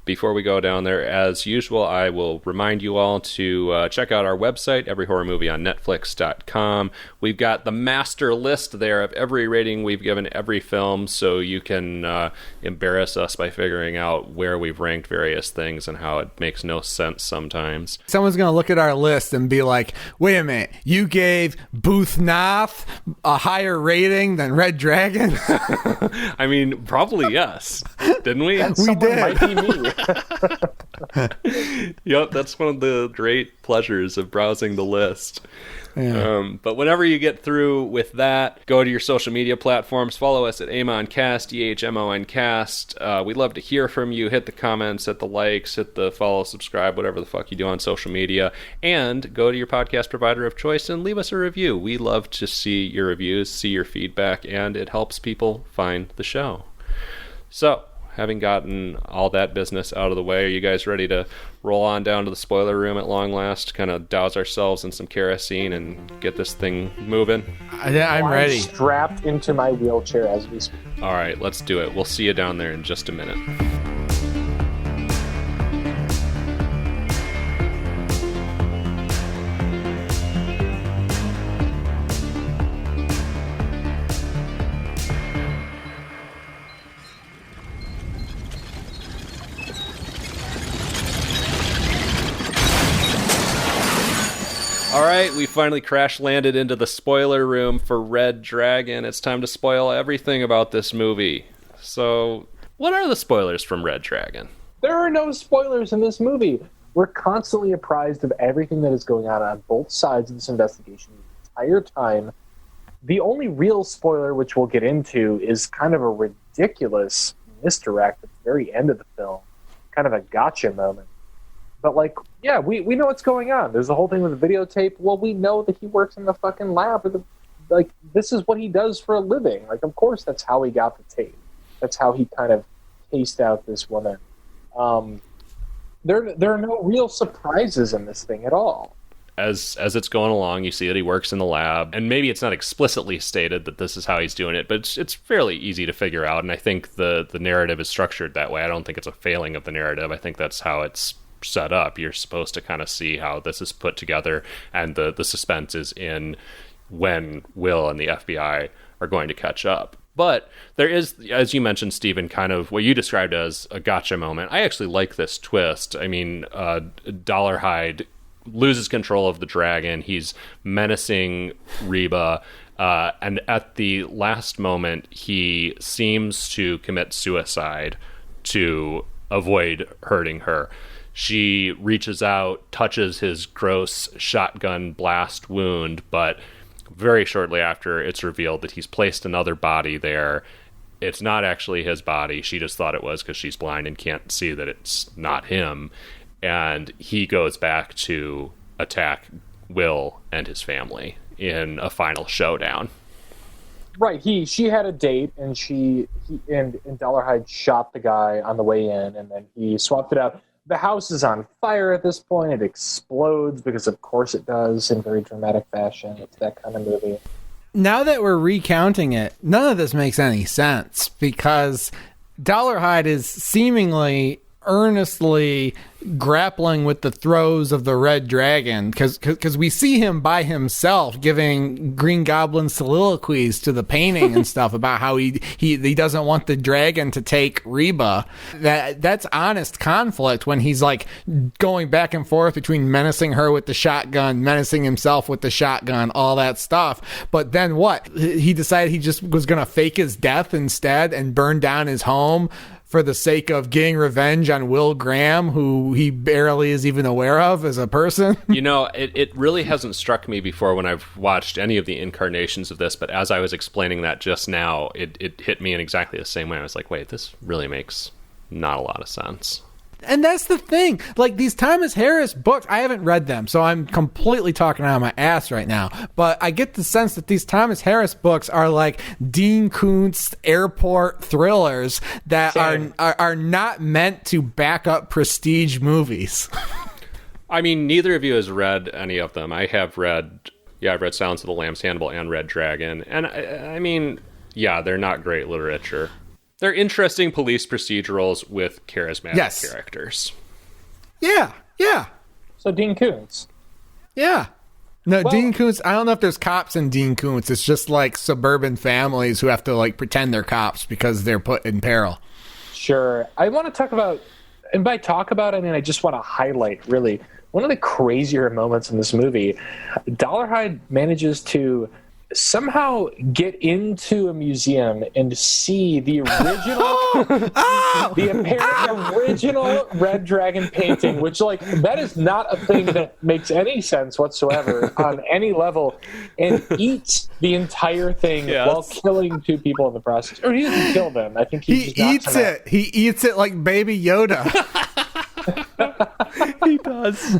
before we go down there, as usual, I will remind you all to check out our website, everyhorrormovieonnetflix.com. We've got the master list there of every rating we've given every film, so you can embarrass us by figuring out where we've ranked various things and how it makes no sense sometimes. Someone's going to look at our list and be like, wait a minute, you gave Booth Noth a higher rating than Red Dragon? I mean, probably yes. Didn't we? We did. Might be me. Yep, that's one of the great pleasures of browsing the list. Yeah. But whenever you get through with that, go to your social media platforms. Follow us at AmonCast, EHMONcast. We'd love to hear from you. Hit the comments, hit the likes, hit the follow, subscribe, whatever the fuck you do on social media. And go to your podcast provider of choice and leave us a review. We love to see your reviews, see your feedback, and it helps people find the show. So, having gotten all that business out of the way, are you guys ready to roll on down to the spoiler room at long last, kind of douse ourselves in some kerosene and get this thing moving? I'm ready. Strapped into my wheelchair as we speak. All right, let's do it. We'll see you down there in just a minute. All right, we finally crash landed into the spoiler room for Red Dragon. It's time to spoil everything about this movie. So, what are the spoilers from Red Dragon? There are no spoilers in this movie. We're constantly apprised of everything that is going on both sides of this investigation the entire time. The only real spoiler, which we'll get into, is kind of a ridiculous misdirect at the very end of the film. Kind of a gotcha moment. But, like, yeah, we know what's going on. There's the whole thing with the videotape. Well, we know that he works in the fucking lab. Like, this is what he does for a living. Like, of course that's how he got the tape. That's how he kind of cased out this woman. There are no real surprises in this thing at all. As it's going along, you see that he works in the lab, and maybe it's not explicitly stated that this is how he's doing it, but it's fairly easy to figure out, and I think the narrative is structured that way. I don't think it's a failing of the narrative. I think that's how it's set up. You're supposed to kind of see how this is put together, and the suspense is in when Will and the FBI are going to catch up. But there is, as you mentioned, Stephen, kind of what you described as a gotcha moment. I actually like this twist. I mean, Dolarhyde loses control of the dragon. He's menacing Reba, and at the last moment, he seems to commit suicide to avoid hurting her. She reaches out, touches his gross shotgun blast wound, but very shortly after, it's revealed that he's placed another body there. It's not actually his body. She just thought it was because she's blind and can't see that it's not him. And he goes back to attack Will and his family in a final showdown. Right. She had a date, and Dolarhyde shot the guy on the way in, and then he swapped it out. The house is on fire at this point. It explodes because, of course, it does in very dramatic fashion. It's that kind of movie. Now that we're recounting it, none of this makes any sense because Dolarhyde is seemingly earnestly grappling with the throes of the Red Dragon because we see him by himself giving Green Goblin soliloquies to the painting and stuff about how he doesn't want the dragon to take Reba. That's honest conflict when he's like going back and forth between menacing her with the shotgun, menacing himself with the shotgun, all that stuff. But then what? He decided he just was going to fake his death instead and burn down his home for the sake of getting revenge on Will Graham, who he barely is even aware of as a person. You know, it really hasn't struck me before when I've watched any of the incarnations of this, but as I was explaining that just now, it hit me in exactly the same way. I was like, wait, this really makes not a lot of sense. And that's the thing. Like, these Thomas Harris books, I haven't read them, so I'm completely talking out of my ass right now. But I get the sense that these Thomas Harris books are like Dean Koontz airport thrillers that are not meant to back up prestige movies. I mean, neither of you has read any of them. I've read Silence of the Lambs, Hannibal, and Red Dragon. And I mean, yeah, they're not great literature. They're interesting police procedurals with charismatic characters. Yeah. So Dean Koontz. Yeah. No, well, Dean Koontz, I don't know if there's cops in Dean Koontz. It's just like suburban families who have to like pretend they're cops because they're put in peril. Sure. I want to talk about, and by talk about, I mean, I just want to highlight really one of the crazier moments in this movie. Dolarhyde manages to somehow get into a museum and see the original the apparent original Red Dragon painting, which like that is not a thing that makes any sense whatsoever on any level, and eats the entire thing while killing 2 people in the process. Or he doesn't kill them. I think he eats it. Out. He eats it like Baby Yoda. He does.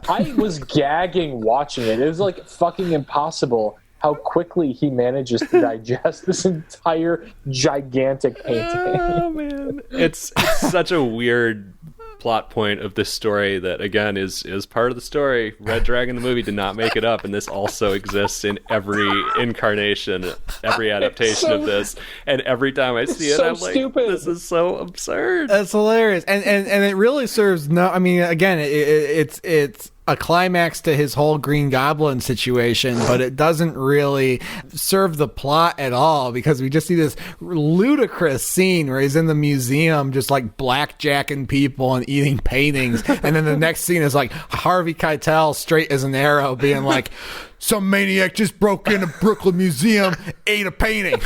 I was gagging watching it. It was like fucking impossible how quickly he manages to digest this entire gigantic painting. Oh, man. It's such a weird plot point of this story that, again, is part of the story. Red Dragon, the movie, did not make it up, and this also exists in every incarnation, every adaptation of this. And every time I see it, I'm stupid. Like, this is so absurd. That's hilarious. And it really serves no... I mean, again, it's a climax to his whole Green Goblin situation, but it doesn't really serve the plot at all because we just see this ludicrous scene where he's in the museum just like blackjacking people and eating paintings, and then the next scene is like Harvey Keitel straight as an arrow being like, some maniac just broke into Brooklyn Museum, ate a painting.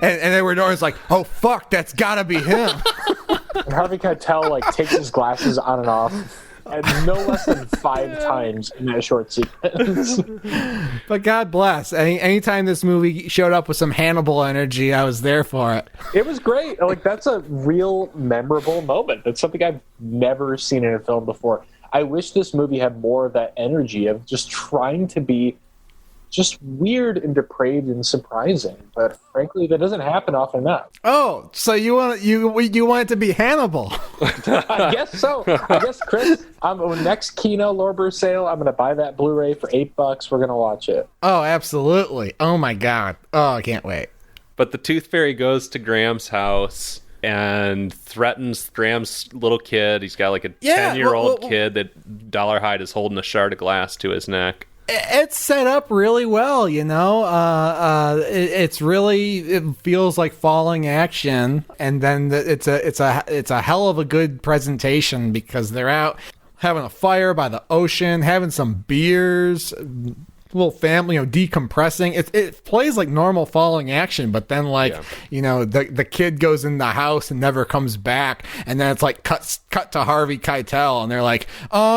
and Edward Norton's like, oh fuck, that's gotta be him. And Harvey Keitel like takes his glasses on and off and no less than 5 times in that short sequence. But God bless. Anytime this movie showed up with some Hannibal energy, I was there for it. It was great. Like, that's a real memorable moment. That's something I've never seen in a film before. I wish this movie had more of that energy of just trying to be just weird and depraved and surprising, but frankly, that doesn't happen often enough. Oh, so you want it to be Hannibal? I guess so. I guess, Chris, next Kino Lorber sale, I'm going to buy that Blu-ray for $8. We're going to watch it. Oh, absolutely. Oh my God. Oh, I can't wait. But the Tooth Fairy goes to Graham's house and threatens Graham's little kid. He's got like a 10-year-old kid that Dolarhyde is holding a shard of glass to his neck. It's set up really well, you know. It feels like falling action, and then it's a hell of a good presentation because they're out having a fire by the ocean, having some beers, little family, decompressing. It plays like normal falling action, but then the kid goes in the house and never comes back, and then it's like cut to Harvey Keitel, and they're like,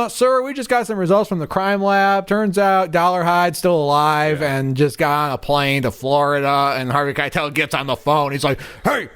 sir, we just got some results from the crime lab. Turns out Dolarhyde's still alive and just got on a plane to Florida. And Harvey Keitel gets on the phone. He's like, hey,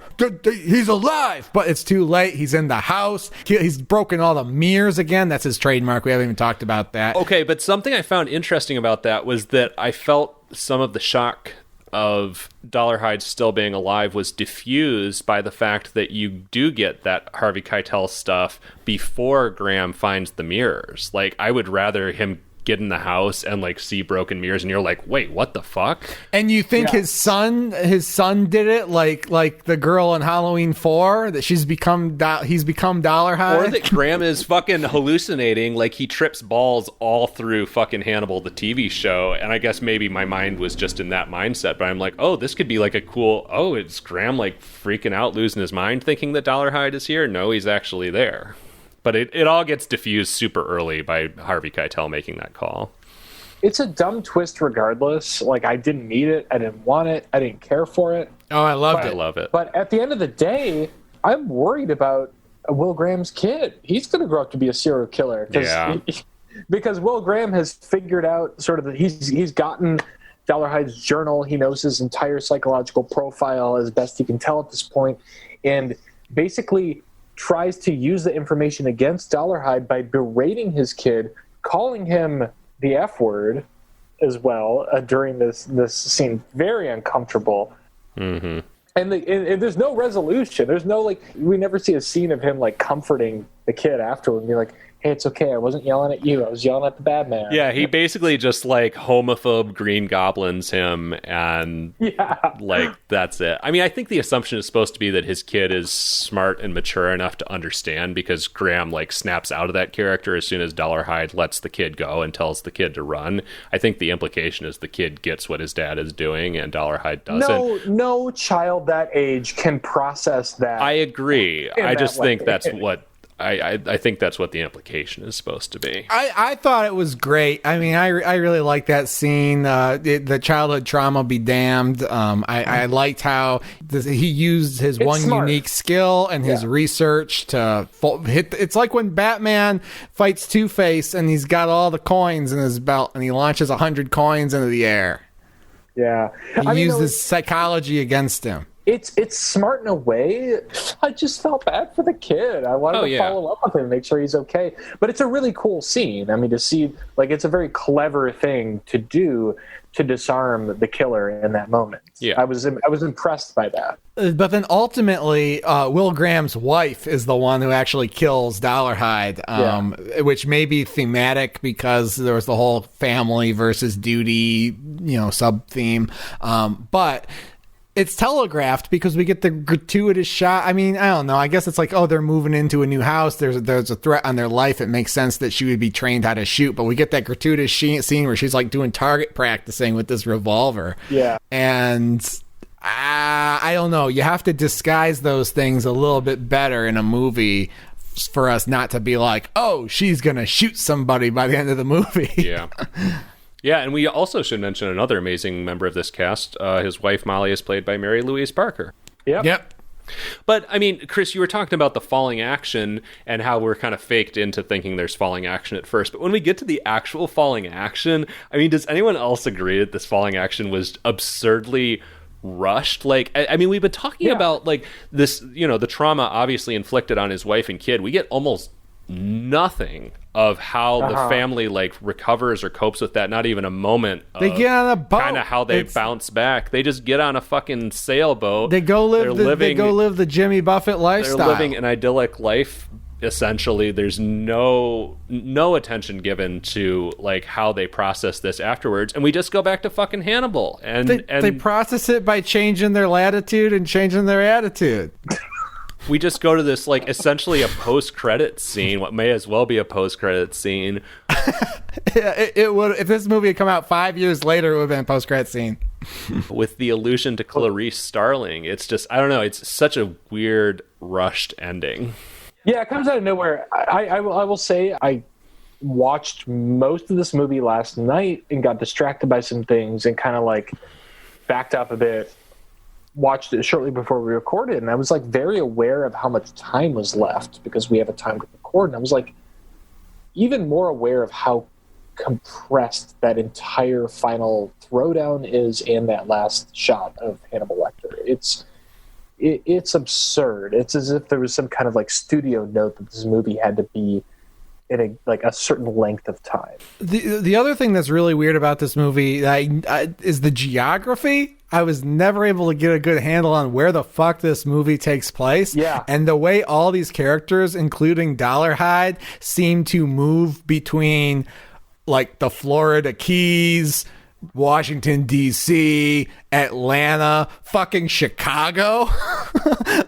he's alive, but it's too late. He's in the house. He's broken all the mirrors again. That's his trademark. We haven't even talked about that. Okay, but something I found interesting about that was that I felt some of the shock of Dolarhyde still being alive was diffused by the fact that you do get that Harvey Keitel stuff before Graham finds the mirrors. Like, I would rather him get in the house and like see broken mirrors, and you're like, wait, what the fuck? And you think his son did it, like the girl in Halloween 4, that he's become Dolarhyde, or that Graham is fucking hallucinating, like he trips balls all through fucking Hannibal the TV show. And I guess maybe my mind was just in that mindset, but I'm like, oh, this could be like a cool, it's Graham like freaking out, losing his mind, thinking that Dolarhyde is here. No, he's actually there. But it all gets diffused super early by Harvey Keitel making that call. It's a dumb twist regardless. Like, I didn't need it. I didn't want it. I didn't care for it. Oh, I loved it. I love it. But at the end of the day, I'm worried about Will Graham's kid. He's going to grow up to be a serial killer. Because Will Graham has figured out sort of he's gotten Dolarhyde's journal. He knows his entire psychological profile as best he can tell at this point. And basically tries to use the information against Dolarhyde by berating his kid, calling him the F word as well during this scene. Very uncomfortable. Mm-hmm. And there's no resolution. There's no, we never see a scene of him, comforting the kid afterward and be like, hey, it's okay. I wasn't yelling at you. I was yelling at the bad man. Yeah, he basically just like homophobe Green Goblins him, and like that's it. I mean, I think the assumption is supposed to be that his kid is smart and mature enough to understand, because Graham like snaps out of that character as soon as Dolarhyde lets the kid go and tells the kid to run. I think the implication is the kid gets what his dad is doing and Dolarhyde doesn't. No child that age can process that. I agree. I just think that's what I think that's what the implication is supposed to be. I thought it was great. I mean, I really liked that scene. The childhood trauma be damned. I liked how he used his unique skill and his research to hit. It's like when Batman fights Two-Face and he's got all the coins in his belt and he launches 100 coins into the air. Yeah. He used his psychology against him. It's smart in a way. I just felt bad for the kid. I wanted to follow up with him and make sure he's okay. But it's a really cool scene. I mean, to see, like, it's a very clever thing to do to disarm the killer in that moment. Yeah. I was impressed by that. But then ultimately, Will Graham's wife is the one who actually kills Dolarhyde, which may be thematic because there was the whole family versus duty, sub-theme. But it's telegraphed because we get the gratuitous shot. I mean, I don't know. I guess it's like, they're moving into a new house. There's a threat on their life. It makes sense that she would be trained how to shoot. But we get that gratuitous scene where she's like doing target practicing with this revolver. Yeah. And I don't know. You have to disguise those things a little bit better in a movie for us not to be like, she's going to shoot somebody by the end of the movie. Yeah. Yeah, and we also should mention another amazing member of this cast. His wife, Molly, is played by Mary Louise Parker. Yep. But, I mean, Chris, you were talking about the falling action and how we're kind of faked into thinking there's falling action at first. But when we get to the actual falling action, I mean, does anyone else agree that this falling action was absurdly rushed? Like, I mean, we've been talking about, like, this, the trauma obviously inflicted on his wife and kid. We get almost nothing of how the family like recovers or copes with that. Not even a moment of they get on a boat, kind of how they bounce back. They just get on a fucking sailboat. They go live the Jimmy Buffett lifestyle. They're living an idyllic life essentially. There's no attention given to like how they process this afterwards, and we just go back to fucking Hannibal and they process it by changing their latitude and changing their attitude. We just go to this, like, essentially a post-credit scene, what may as well be a post-credit scene. It would, if this movie had come out 5 years later, it would have been a post-credit scene. With the allusion to Clarice Starling. It's just, I don't know, it's such a weird, rushed ending. Yeah, it comes out of nowhere. I will say I watched most of this movie last night and got distracted by some things and kind of, like, backed up a bit. Watched it shortly before we recorded, and I was like very aware of how much time was left because we have a time to record, and I was like even more aware of how compressed that entire final throwdown is and that last shot of Hannibal Lecter. It's absurd. It's as if there was some kind of like studio note that this movie had to be in a certain length of time. The other thing that's really weird about this movie is the geography. I was never able to get a good handle on where the fuck this movie takes place. Yeah. And the way all these characters, including Dolarhyde, seem to move between like the Florida Keys, Washington, D.C., Atlanta, fucking Chicago.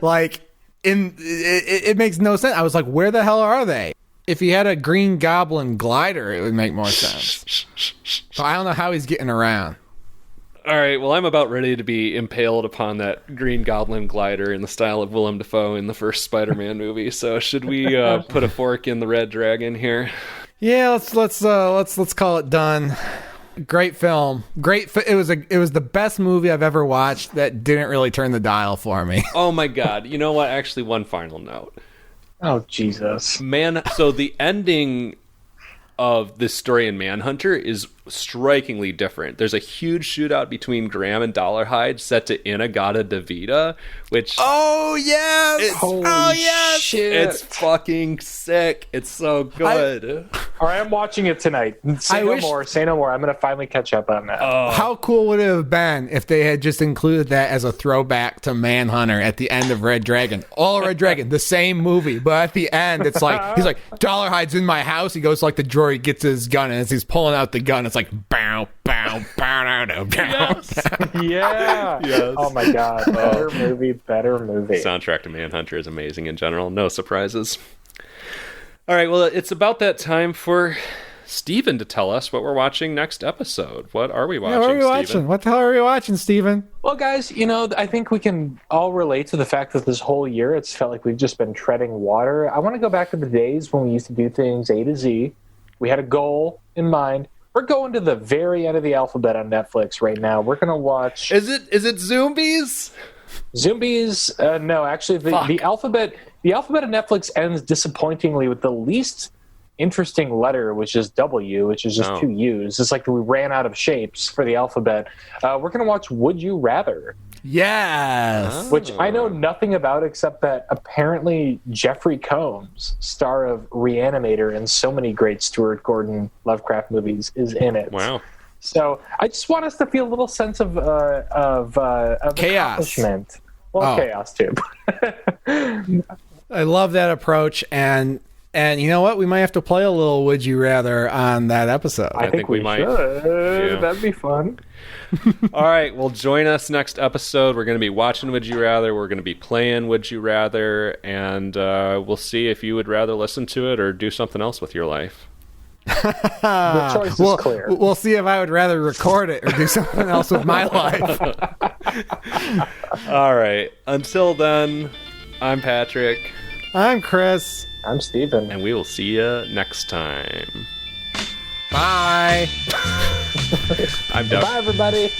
Like, it makes no sense. I was like, where the hell are they? If he had a Green Goblin glider, it would make more sense. So I don't know how he's getting around. All right, well, I'm about ready to be impaled upon that Green Goblin glider in the style of Willem Dafoe in the first Spider-Man movie. So should we put a fork in the Red Dragon here? Yeah, let's call it done. Great film. It was the best movie I've ever watched that didn't really turn the dial for me. Oh my God! You know what? Actually, one final note. Oh Jesus, man! So the ending of this story in Manhunter is strikingly different. There's a huge shootout between Graham and Dolarhyde set to In-A-Gadda-Da-Vida, which Oh yes! Holy shit! it's fucking sick. It's so good. All right, I'm watching it tonight. Say no more. Say no more. I'm gonna finally catch up on that. How cool would it have been if they had just included that as a throwback to Manhunter at the end of Red Dragon? All Red Dragon, the same movie, but at the end, it's like he's like, Dolarhyde's in my house. He goes like the drawer, he gets his gun, and as he's pulling out the gun, it's like bow, bow, bow, bow, bow. Yes. Yeah. Yes. Oh my god. Better movie. Better movie. Soundtrack to Manhunter is amazing in general. No surprises. All right, well, it's about that time for Steven to tell us what we're watching next episode. What are we watching, What are we watching? Steven? What the hell are we watching, Steven? Well, guys, I think we can all relate to the fact that this whole year it's felt like we've just been treading water. I want to go back to the days when we used to do things A to Z. We had a goal in mind. We're going to the very end of the alphabet on Netflix right now. We're going to watch... Is it Zombies? Zombies? No, actually, the alphabet of Netflix ends disappointingly with the least interesting letter, which is W, which is just 2 U's. It's like we ran out of shapes for the alphabet. We're going to watch Would You Rather. Yes. Which I know nothing about except that apparently Jeffrey Combs, star of Reanimator and so many great Stuart Gordon Lovecraft movies, is in it. Wow. So I just want us to feel a little sense of chaos. Accomplishment. Well, chaos too. I love that approach, and you know what? We might have to play a little Would You Rather on that episode. I think we might. Should. Yeah. That'd be fun. All right, well, join us next episode. We're going to be watching Would You Rather. We're going to be playing Would You Rather, and we'll see if you would rather listen to it or do something else with your life. The choice is clear. We'll see if I would rather record it or do something else with my life. All right. Until then, I'm Patrick. I'm Chris. I'm Steven. And we will see you next time. Bye. I'm done. Bye, everybody.